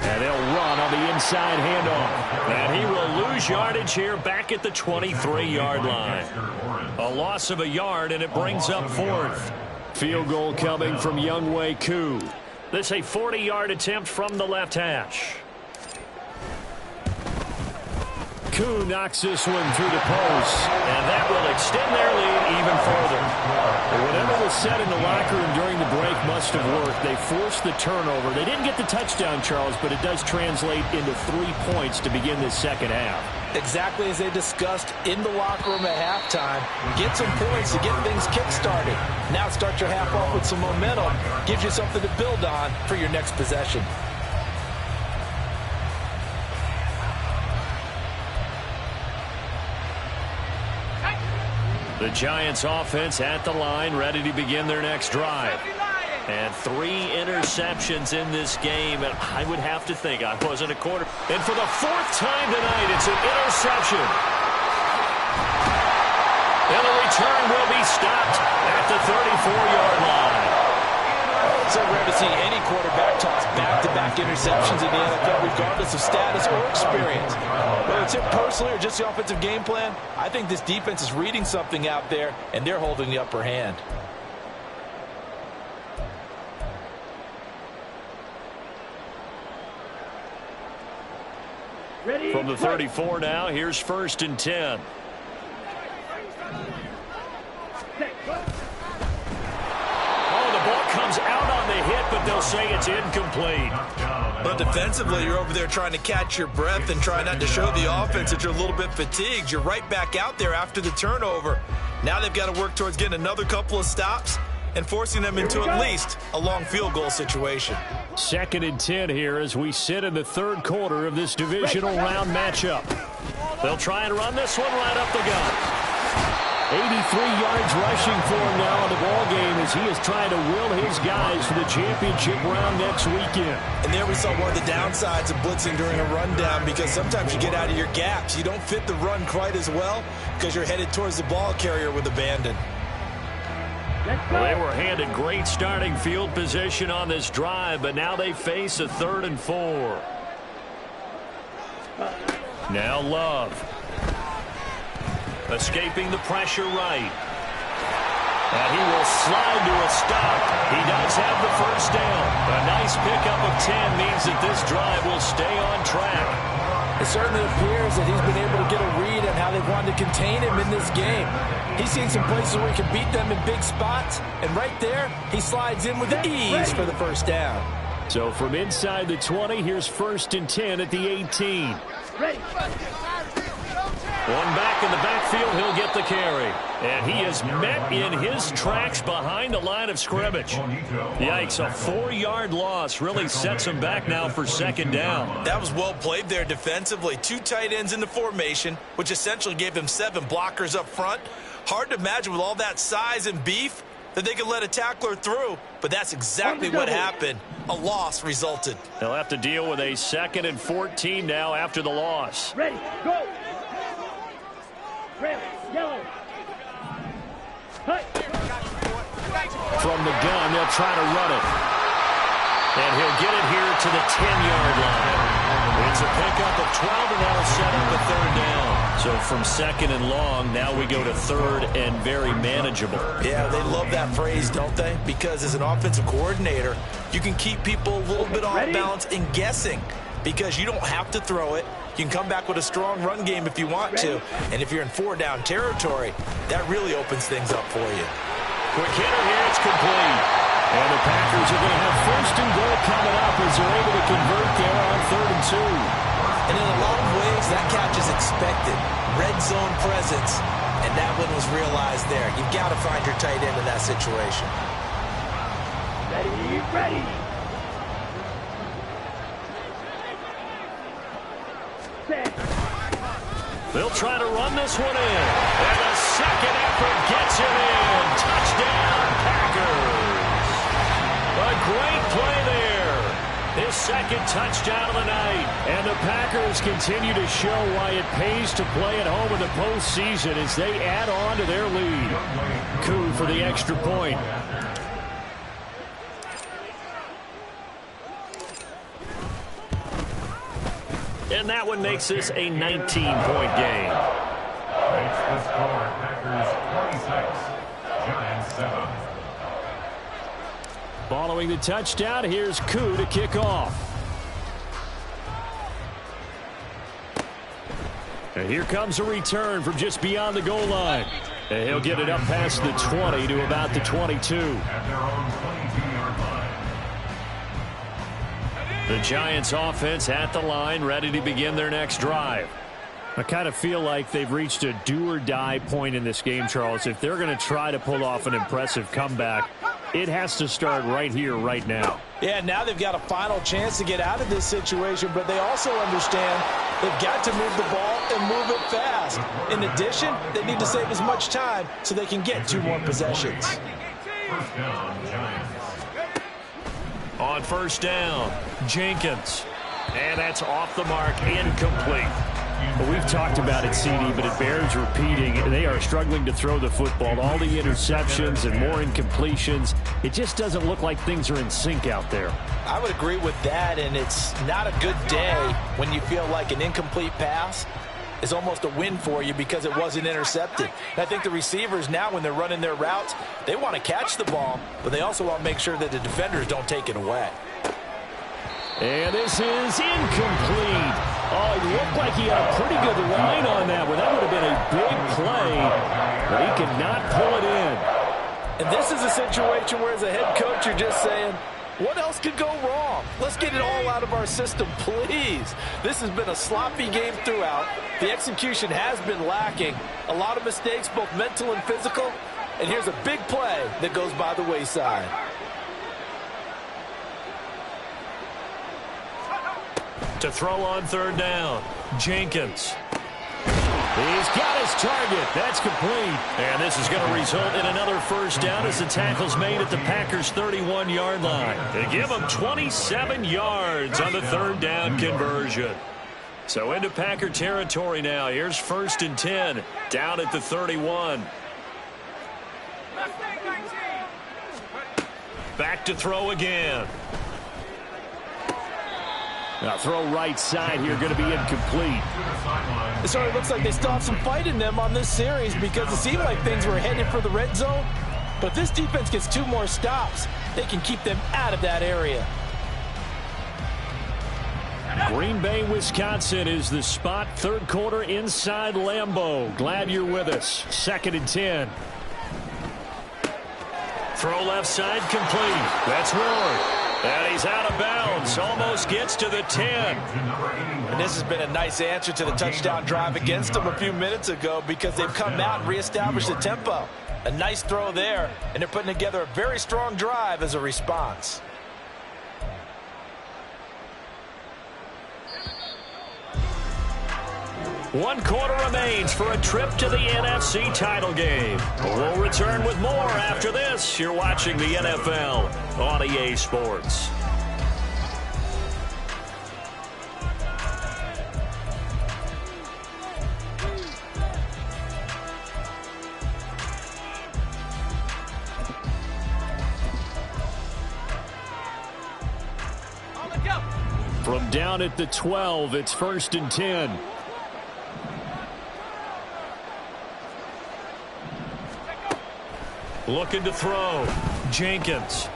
And they'll run on the inside handoff. And he will lose yardage here back at the 23-yard line. A loss of a yard, and it brings up 4th. Field goal coming from Younghoe Koo. This a 40-yard attempt from the left hash. Koo knocks this one through the post. And that will extend their lead even further. Whatever was said in the locker room during the break must have worked. They forced the turnover. They didn't get the touchdown, Charles, but it does translate into 3 points to begin this second half. Exactly as they discussed in the locker room at halftime. Get some points to get things kick-started. Now start your half off with some momentum. Gives you something to build on for your next possession. The Giants offense at the line, ready to begin their next drive. And 3 interceptions in this game, and I would have to think I wasn't a quarter. And for the 4th time tonight, it's an interception. And the return will be stopped at the 34-yard line. So rare to see any quarterback toss back-to-back interceptions in the NFL, regardless of status or experience. Whether it's him personally or just the offensive game plan, I think this defense is reading something out there, and they're holding the upper hand. Ready? From the 34 now, here's 1st and 10. Comes out on the hit, but they'll say it's incomplete. But defensively, you're over there trying to catch your breath and try not to show the offense that you're a little bit fatigued. You're right back out there after the turnover. Now they've got to work towards getting another couple of stops and forcing them into at least a long field goal situation. 2nd and 10 here as we sit in the 3rd quarter of this divisional round matchup. They'll try and run this one right up the gut. 83 yards rushing for him now in the ball game as he is trying to will his guys for the championship round next weekend. And there we saw one of the downsides of blitzing during a rundown, because sometimes you get out of your gaps. You don't fit the run quite as well because you're headed towards the ball carrier with abandon. Well, they were handed great starting field position on this drive, but now they face a 3rd and 4. Now Love. Escaping the pressure right. And he will slide to a stop. He does have the 1st down. A nice pickup of 10 means that this drive will stay on track. It certainly appears that he's been able to get a read on how they've wanted to contain him in this game. He's seen some places where he can beat them in big spots, and right there, he slides in with ease for the 1st down. So from inside the 20, here's 1st and 10 at the 18. Ready? One back in the backfield, he'll get the carry. And he is met in his tracks behind the line of scrimmage. Yikes, a 4-yard loss really sets him back now for 2nd down. That was well played there defensively. 2 tight ends in the formation, which essentially gave them 7 blockers up front. Hard to imagine with all that size and beef that they could let a tackler through, but that's exactly what happened. A loss resulted. They'll have to deal with a 2nd and 14 now after the loss. Ready? Go! Red, yellow. from the gun. They'll try to run it. And he'll get it here to the 10-yard line. It's a pickup of 12, and that'll set up a third down. So from second and long, now we go to third and very manageable. Yeah, they love that phrase, don't they? Because as an offensive coordinator, you can keep people a little bit off balance and guessing because you don't have to throw it. You can come back with a strong run game if you want to. And if you're in four-down territory, that really opens things up for you. Quick hitter here, it's complete. And the Packers are going to have first and goal coming up as they're able to convert there on 3rd and 2. And in a lot of ways, that catch is expected. Red zone presence, and that one was realized there. You've got to find your tight end in that situation. Ready, ready. Set. They'll try to run this one in. And the second effort gets it in. Touchdown, Packers. A great play there. His second touchdown of the night. And the Packers continue to show why it pays to play at home in the postseason as they add on to their lead. Koo for the extra point. And that one makes this a 19-point game. Makes the score Packers 26, Giants 7. Following the touchdown, here's Koo to kick off. And here comes a return from just beyond the goal line. And he'll get it up past the 20 to about the 22. At their own 22-yard line. The Giants offense at the line, ready to begin their next drive. I kind of feel like they've reached a do-or-die point in this game, Charles. If they're going to try to pull off an impressive comeback, it has to start right here, right now. Yeah, now they've got a final chance to get out of this situation, but they also understand they've got to move the ball and move it fast. In addition, they need to save as much time so they can get 2 more possessions. First down, Giants. On first down, Jenkins. And that's off the mark, incomplete. Well, we've talked about it, CD, but it bears repeating. They are struggling to throw the football. All the interceptions and more incompletions. It just doesn't look like things are in sync out there. I would agree with that, and it's not a good day when you feel like an incomplete pass is almost a win for you because it wasn't intercepted. And I think the receivers now, when they're running their routes, they want to catch the ball, but they also want to make sure that the defenders don't take it away. And this is incomplete. Oh, it looked like he had a pretty good line on that one. That would have been a big play, but he could not pull it in. And this is a situation where, as a head coach, you're just saying, what else could go wrong? Let's get it all out of our system, please. This has been a sloppy game throughout. The execution has been lacking. A lot of mistakes, both mental and physical. And here's a big play that goes by the wayside. To throw on third down, Jenkins. He's got his target. That's complete. And this is going to result in another first down as the tackle's made at the Packers' 31-yard line. They give them 27 yards on the third down conversion. So into Packer territory now. Here's 1st and 10, down at the 31. Back to throw again. Now throw right side here, going to be incomplete. It sort of looks like they still have some fight in them on this series because it seemed like things were headed for the red zone. But if this defense gets 2 more stops, they can keep them out of that area. Green Bay, Wisconsin is the spot. 3rd quarter inside Lambeau. Glad you're with us. 2nd and 10. Throw left side complete. That's Ward. And he's out of bounds. Almost gets to the 10. And this has been a nice answer to the touchdown drive against them a few minutes ago because they've come out and reestablished the tempo. A nice throw there, and they're putting together a very strong drive as a response. One quarter remains for a trip to the NFC title game. We'll return with more after this. You're watching the NFL on EA Sports. From down at the 12, it's 1st and 10. Looking to throw. Jenkins.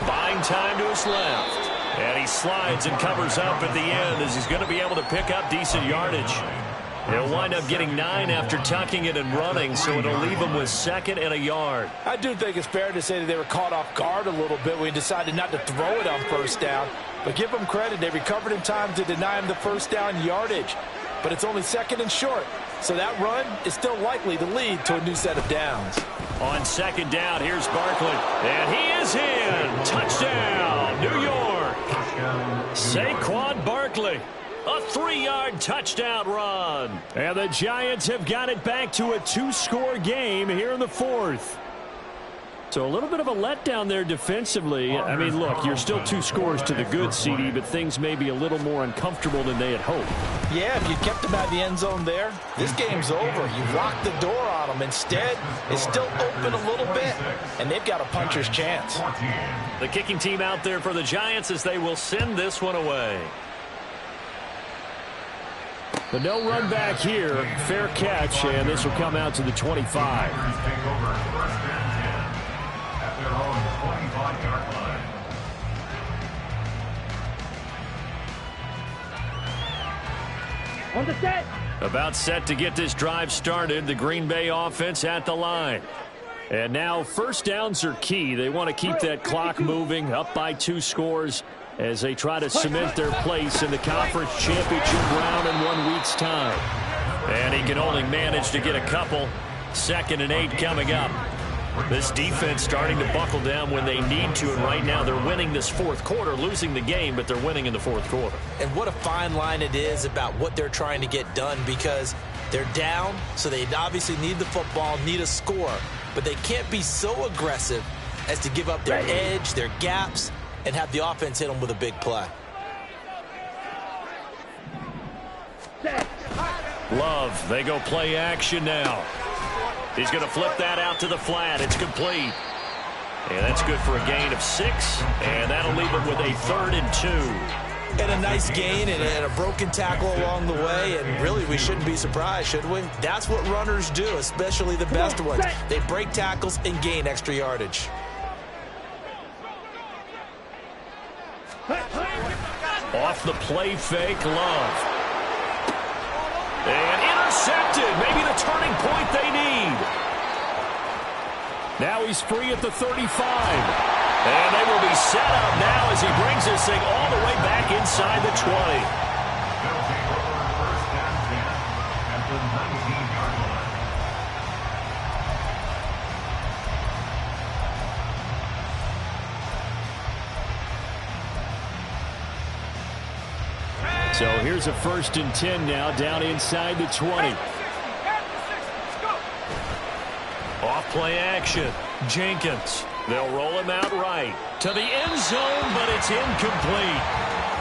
Buying time to his left. And he slides and covers up at the end as he's going to be able to pick up decent yardage. He'll wind up getting 9 after tucking it and running, so it'll leave him with 2nd and a yard. I do think it's fair to say that they were caught off guard a little bit when he decided not to throw it on 1st down. But give them credit, they recovered in time to deny him the 1st down yardage. But it's only 2nd and short, so that run is still likely to lead to a new set of downs. On 2nd down, here's Barkley. And he is in. Touchdown, New York. Saquon Barkley. A 3-yard touchdown run. And the Giants have got it back to a 2-score game here in the 4th. So a little bit of a letdown there defensively. I mean, look, you're still 2 scores to the good, CD, but things may be a little more uncomfortable than they had hoped. Yeah, if you kept them out of the end zone there, this game's over. You locked the door on them. Instead, it's still open a little bit, and they've got a puncher's chance. The kicking team out there for the Giants as they will send this one away. But no run back here. Fair catch, and this will come out to the 25. On the set. About set to get this drive started. The Green Bay offense at the line. And now 1st downs are key. They want to keep that clock moving, up by 2 scores as they try to cement their place in the conference championship round in 1 week's time. And he can only manage to get a couple. 2nd and 8 coming up. This defense starting to buckle down when they need to, and right now they're winning this 4th quarter, losing the game, but they're winning in the 4th quarter. And what a fine line it is about what they're trying to get done, because they're down, so they obviously need the football, need a score, but they can't be so aggressive as to give up their edge, their gaps, and have the offense hit them with a big play. Love, they go play action now. He's going to flip that out to the flat. It's complete. And that's good for a gain of 6. And that'll leave him with a 3rd and 2. And a nice gain and a broken tackle along the way. And really, we shouldn't be surprised, should we? That's what runners do, especially the best ones. They break tackles and gain extra yardage. Off the play fake, Love. And intercepted. Maybe the turning point they need. Now he's free at the 35. And they will be set up now as he brings this thing all the way back inside the 20. So here's a 1st and 10 now, down inside the 20. Off play action. Jenkins. They'll roll him out right to the end zone, but it's incomplete.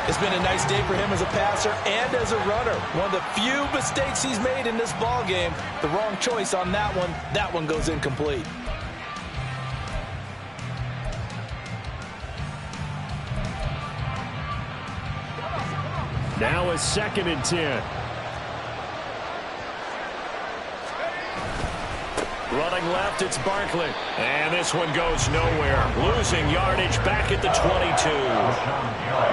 It's been a nice day for him as a passer and as a runner. One of the few mistakes he's made in this ball game. The wrong choice on that one. That one goes incomplete. Now a 2nd and 10. Running left, it's Barkley. And this one goes nowhere. Losing yardage back at the 22.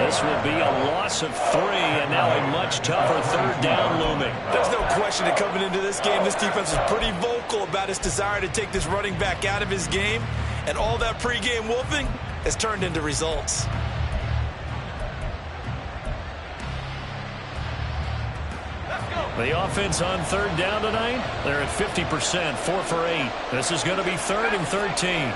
This will be a loss of 3, and now a much tougher 3rd down looming. There's no question that coming into this game, this defense is pretty vocal about its desire to take this running back out of his game. And all that pregame wolfing has turned into results. The offense on 3rd down tonight, they're at 50%, 4 for 8. This is going to be 3rd and 13.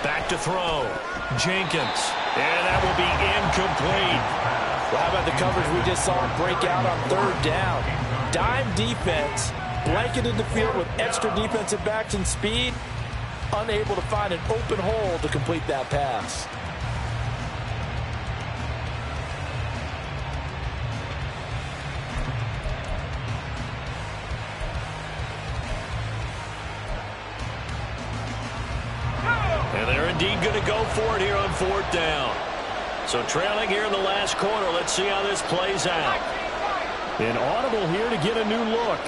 Back to throw. Jenkins. And that will be incomplete. Well, how about the coverage we just saw break out on 3rd down? Dime defense, blanketed the field with extra defensive backs and speed, unable to find an open hole to complete that pass. And they're indeed going to go for it here on 4th down. So trailing here in the last quarter. Let's see how this plays out. An audible here to get a new look.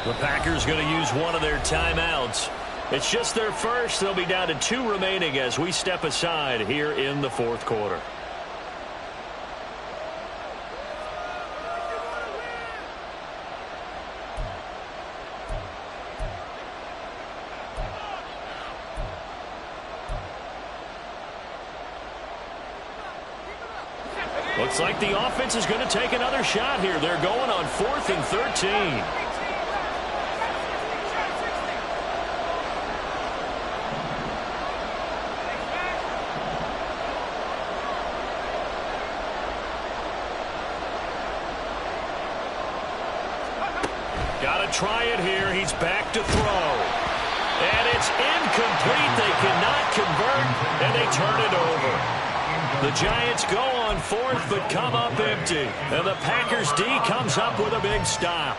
The Packers going to use one of their timeouts. It's just their first. They'll be down to 2 remaining as we step aside here in the fourth quarter. Looks like the offense is going to take another shot here. They're going on 4th and 13. Got to try it here. He's back to throw. And it's incomplete. They cannot convert, and they turn it over. The Giants go on 4th, but come up empty. And the Packers D comes up with a big stop.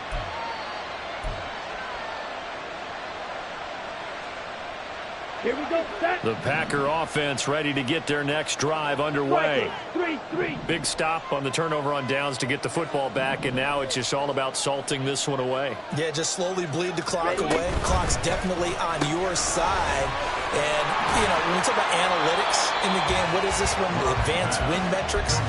Here we go, set. The Packer offense ready to get their next drive underway. 3-3. Big stop on the turnover on downs to get the football back, and now it's just all about salting this one away. Yeah, just slowly bleed the clock away. Clock's definitely on your side. And, you know, when we talk about analytics in the game, what is this one? The advanced win metrics?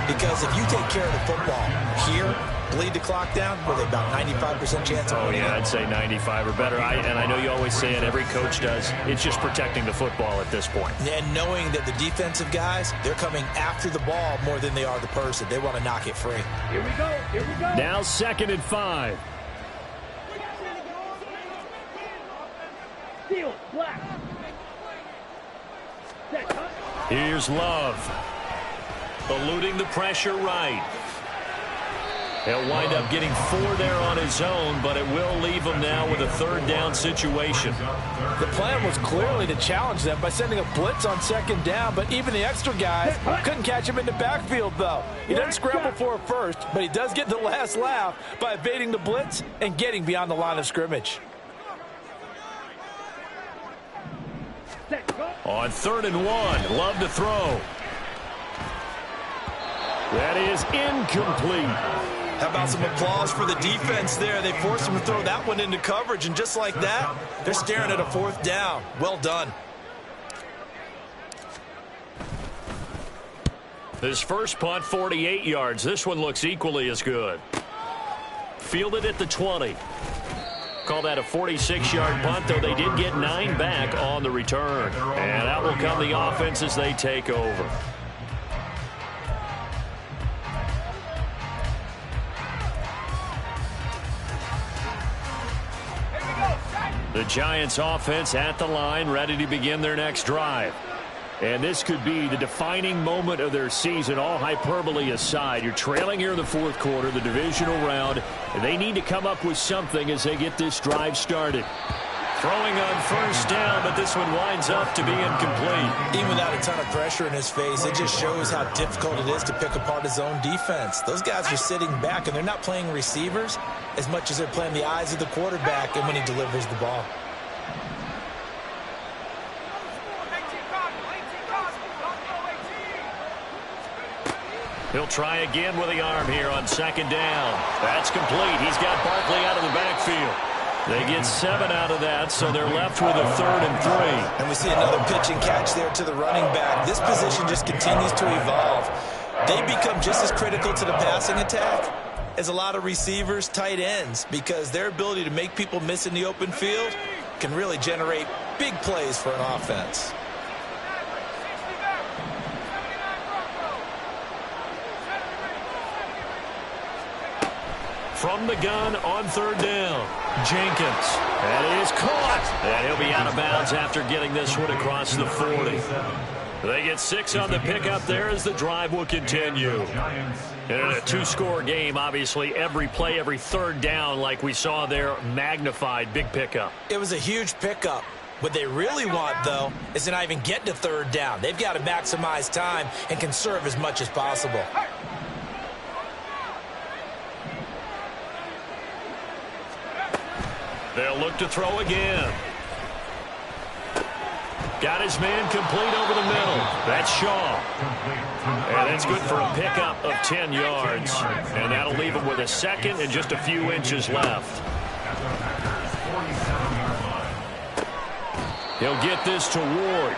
Because if you take care of the football here, bleed the clock down, with about 95% chance of winning. Oh, yeah, I'd say 95 or better. And I know you always say it, every coach does. It's just protecting the football at this point. And knowing that the defensive guys, they're coming after the ball more than they are the person. They want to knock it free. Here we go. Here we go. Now 2nd and 5. Steal. Black. Set. Cut. Here's Love. Eluding the pressure right. He'll wind up getting 4 there on his own, but it will leave him now with a 3rd down situation. The plan was clearly to challenge them by sending a blitz on 2nd down, but even the extra guys couldn't catch him in the backfield, though. He doesn't scramble for it first, but he does get the last laugh by evading the blitz and getting beyond the line of scrimmage. Set. Cut. On 3rd and 1, Love to throw. That is incomplete. How about some applause for the defense there? They forced him to throw that one into coverage, and just like that, they're staring at a 4th down. Well done. His first punt, 48 yards. This one looks equally as good. Fielded at the 20. Call that a 46-yard punt, though they did get 9 back on the return. And that will come the offense as they take over. The Giants offense at the line, ready to begin their next drive. And this could be the defining moment of their season, all hyperbole aside. You're trailing here in the 4th quarter, the divisional round, and they need to come up with something as they get this drive started. Throwing on 1st down, but this one winds up to be incomplete. Even without a ton of pressure in his face, it just shows how difficult it is to pick apart his own defense. Those guys are sitting back, and they're not playing receivers as much as they're playing the eyes of the quarterback and when he delivers the ball. He'll try again with the arm here on 2nd down. That's complete. He's got Barkley out of the backfield. They get 7 out of that, so they're left with a 3rd and 3. And we see another pitch and catch there to the running back. This position just continues to evolve. They become just as critical to the passing attack as a lot of receivers, tight ends, because their ability to make people miss in the open field can really generate big plays for an offense. From the gun on 3rd down, Jenkins. That is caught. And he'll be out of bounds after getting this one across the 40. They get 6 on the pickup there as the drive will continue. And in a 2-score game, obviously, every play, every 3rd down, like we saw there, magnified, big pickup. It was a huge pickup. What they really want, though, is to not even get to 3rd down. They've got to maximize time and conserve as much as possible. They'll look to throw again. Got his man complete over the middle. That's Shaw. And that's good for a pickup of 10 yards. And that'll leave him with a second and just a few inches left. He'll get this to Ward.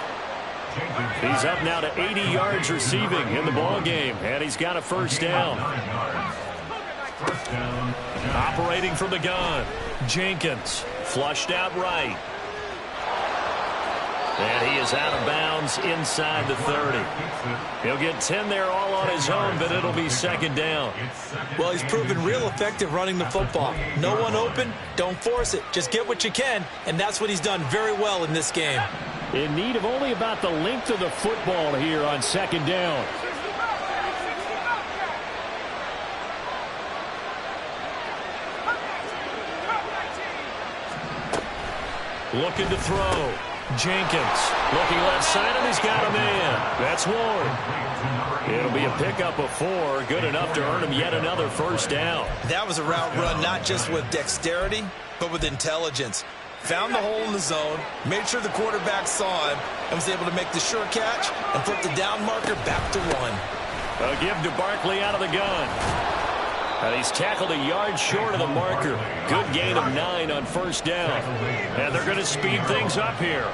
He's up now to 80 yards receiving in the ball game, and he's got a first down. Operating from the gun, Jenkins flushed out right. And he is out of bounds inside the 30. He'll get 10 there all on his own, but it'll be second down. Well, he's proven real effective running the football. No one open, don't force it. Just get what you can, and that's what he's done very well in this game. In need of only about the length of the football here on second down. Looking to throw. Jenkins looking left side, and he's got a man. That's Ward. It'll be a pickup of 4, good enough to earn him yet another first down. That was a route run not just with dexterity, but with intelligence. Found the hole in the zone, made sure the quarterback saw him, and was able to make the sure catch and flip the down marker back to 1. A give to Barkley out of the gun. And he's tackled a yard short of the marker. Good gain of 9 on first down. And they're going to speed things up here.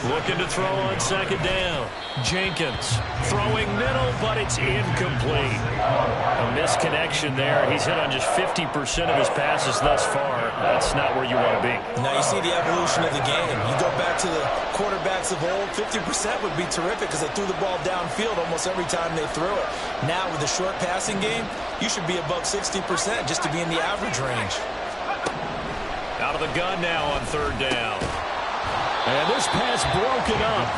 Looking to throw on second down. Jenkins throwing middle, but it's incomplete. A misconnection there. He's hit on just 50% of his passes thus far. That's not where you want to be. Now you see the evolution of the game. You go back to the quarterbacks of old, 50% would be terrific because they threw the ball downfield almost every time they threw it. Now with the short passing game, you should be above 60% just to be in the average range. Out of the gun now on third down. And this pass broken up.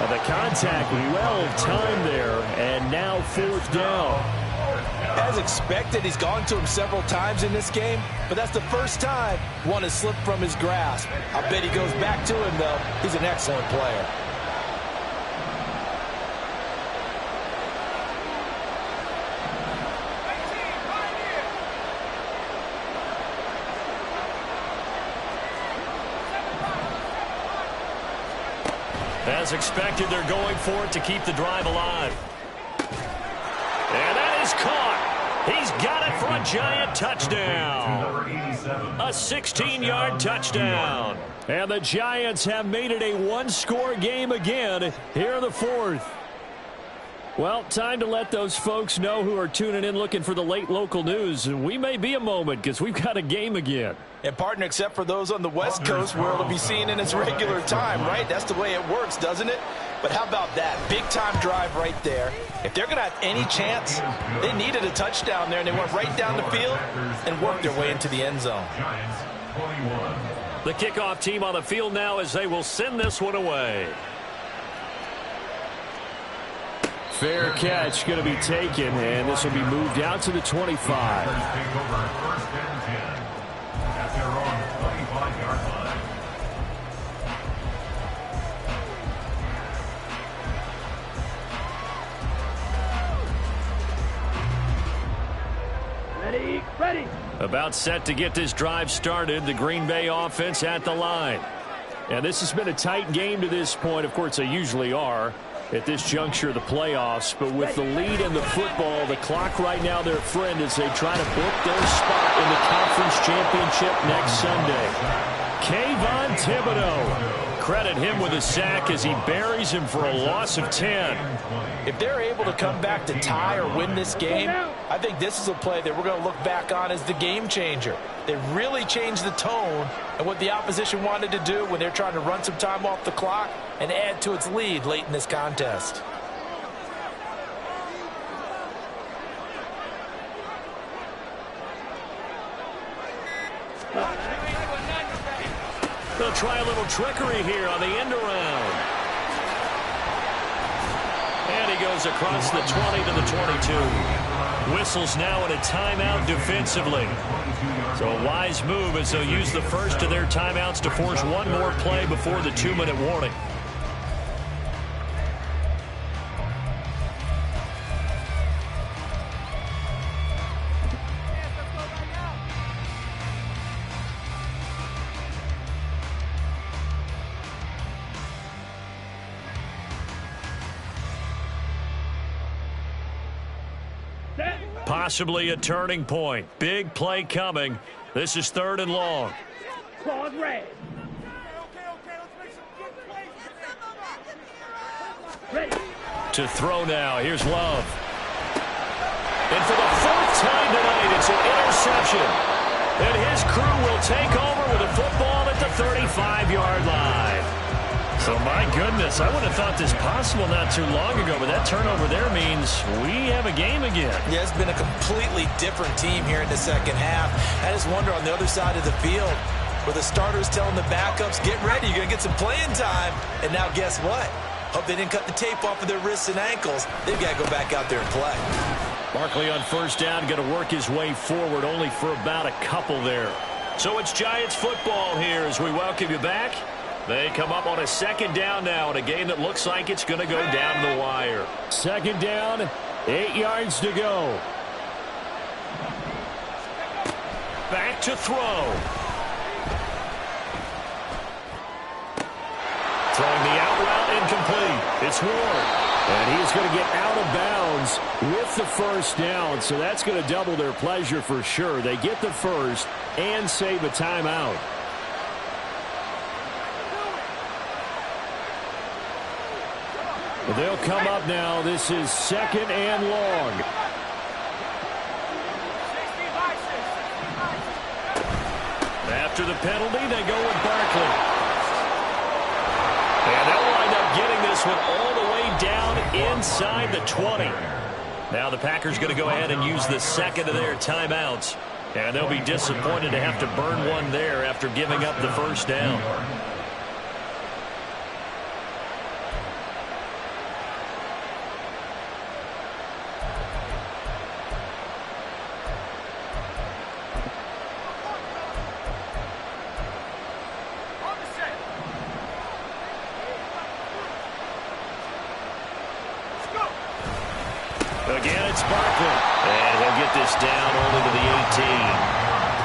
The contact well timed there, and now fourth down. As expected, he's gone to him several times in this game, but that's the first time one has slipped from his grasp. I bet he goes back to him, though. He's an excellent player. As expected, they're going for it to keep the drive alive. And that is caught. He's got it for a giant touchdown. A 16-yard touchdown. And the Giants have made it a one-score game again here in the fourth. Well, time to let those folks know who are tuning in looking for the late local news. We may be a moment because we've got a game again. And, partner, except for those on the West Coast where it'll be seen in its regular time, right? That's the way it works, doesn't it? But how about that? Big-time drive right there. If they're going to have any chance, they needed a touchdown there, and they went right down the field and worked their way into the end zone. The kickoff team on the field now as they will send this one away. Fair catch going to be taken, and this will be moved out to the 25. Ready. About set to get this drive started, the Green Bay offense at the line. And this has been a tight game to this point. Of course, they usually are at this juncture of the playoffs. But with the lead in the football, the clock right now their friend as they try to book their spot in the conference championship next Sunday. Kayvon Thibodeaux. Credit him with a sack as he buries him for a loss of 10. If they're able to come back to tie or win this game, I think this is a play that we're going to look back on as the game changer. They really changed the tone and what the opposition wanted to do when they're trying to run some time off the clock and add to its lead late in this contest. They'll try a little trickery here on the end around. And he goes across the 20 to the 22. Whistles now in a timeout defensively. So a wise move as they'll use the first of their timeouts to force one more play before the 2-minute warning. Possibly a turning point. Big play coming. This is 3rd and long. Claws red. Ready. To throw now. Here's Love. And for the 4th time tonight, it's an interception. And his crew will take over with a football at the 35-yard line. So, my goodness, I would have thought this possible not too long ago, but that turnover there means we have a game again. Yeah, it's been a completely different team here in the second half. I just wonder on the other side of the field where the starters telling the backups, get ready, you're going to get some playing time. And now guess what? Hope they didn't cut the tape off of their wrists and ankles. They've got to go back out there and play. Barkley on 1st down, going to work his way forward only for about a couple there. So it's Giants football here as we welcome you back. They come up on a 2nd down now in a game that looks like it's going to go down the wire. 2nd down, 8 yards to go. Back to throw. Throwing the out route incomplete. It's Ward. And he's going to get out of bounds with the 1st down, so that's going to double their pleasure for sure. They get the 1st and save a timeout. They'll come up now. This is 2nd and long. After the penalty, they go with Barkley. And they'll wind up getting this one all the way down inside the 20. Now the Packers going to go ahead and use the 2nd of their timeouts. And they'll be disappointed to have to burn one there after giving up the 1st down. Again, it's Barkley. And he'll get this down only to the 18.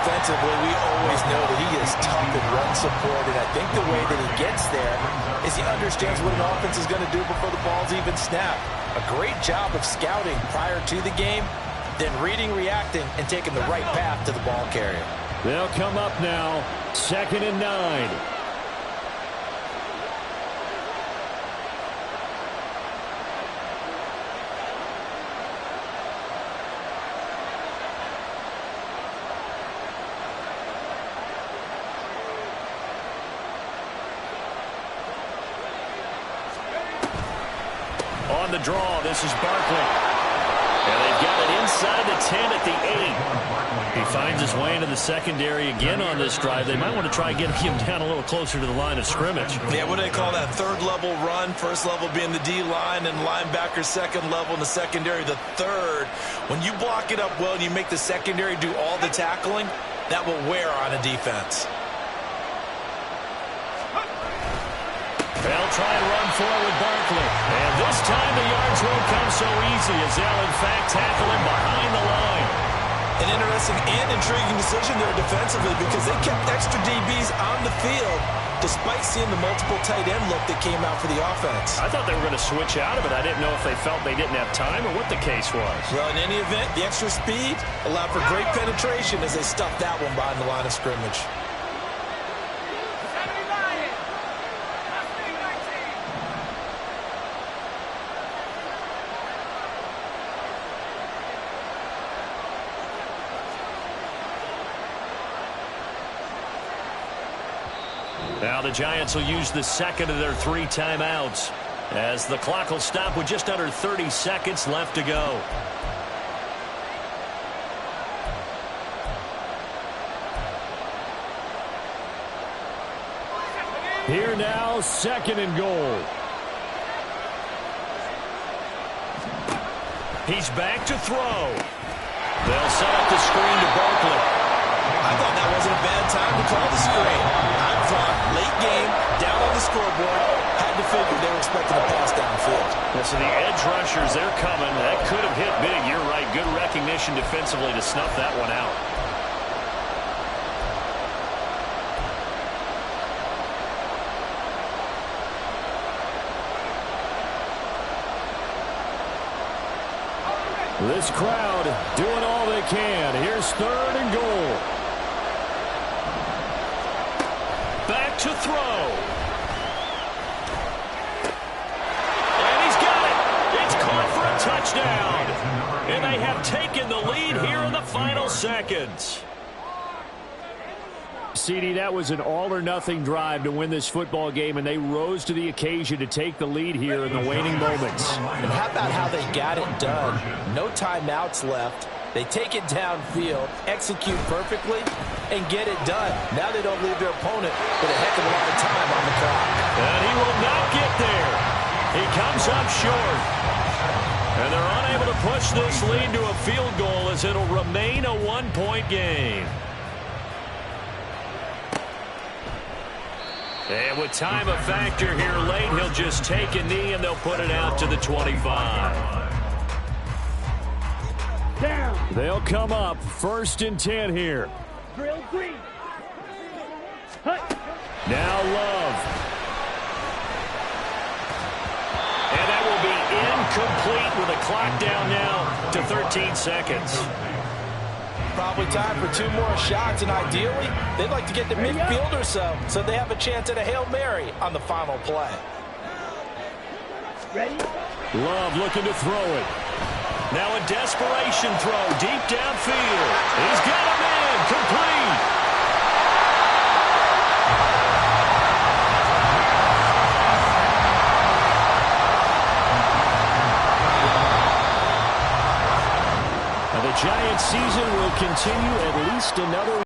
Defensively, we always know that he is tough in run support, and I think the way that he gets there is he understands what an offense is going to do before the ball's even snapped. A great job of scouting prior to the game, then reading, reacting, and taking the right path to the ball carrier. They'll come up now, 2nd and 9. On the draw, this is Barkley. And they've got it inside the 10 at the 8. He finds his way into the secondary again on this drive. They might want to try getting him down a little closer to the line of scrimmage. Yeah, what do they call that? 3rd level run, 1st level being the D-line, and linebacker 2nd level, and the secondary the 3rd. When you block it up well and you make the secondary do all the tackling, that will wear on a defense. They'll try and run forward Barkley. And this time the yards won't come so easy as they'll, in fact, tackle him behind the line. An interesting and intriguing decision there defensively because they kept extra DBs on the field despite seeing the multiple tight end look that came out for the offense. I thought they were going to switch out of it. I didn't know if they felt they didn't have time or what the case was. Well, in any event, the extra speed allowed for great penetration as they stuffed that one behind the line of scrimmage. Now the Giants will use the 2nd of their 3 timeouts as the clock will stop with just under 30 seconds left to go. Here now, 2nd and goal. He's back to throw. They'll set up the screen to Barkley. I thought that wasn't a bad time to call the screen. I thought late game, down on the scoreboard, had to figure they were expecting a pass downfield. Yeah, so the edge rushers, they're coming. That could have hit big. You're right. Good recognition defensively to snuff that one out. This crowd doing all they can. Here's 3rd and goal. Back to throw. And he's got it. It's caught for a touchdown. And they have taken the lead here in the final seconds. CD, that was an all-or-nothing drive to win this football game, and they rose to the occasion to take the lead here in the waning moments. And how about how they got it done? No timeouts left. They take it downfield, execute perfectly, and get it done. Now they don't leave their opponent with a heck of a lot of time on the clock. And he will not get there. He comes up short. And they're unable to push this lead to a field goal as it'll remain a 1-point game. And with time a factor here late, he'll just take a knee and they'll put it out to the 25. Down. They'll come up 1st and 10 here. Drill 3. Hut. Now Love. And that will be incomplete with a clock down now to 13 seconds. Probably time for 2 more shots, and ideally, they'd like to get to midfield or so they have a chance at a Hail Mary on the final play. Ready? Love looking to throw it. Now a desperation throw deep downfield. He's got a man complete. The Giants season will continue at least another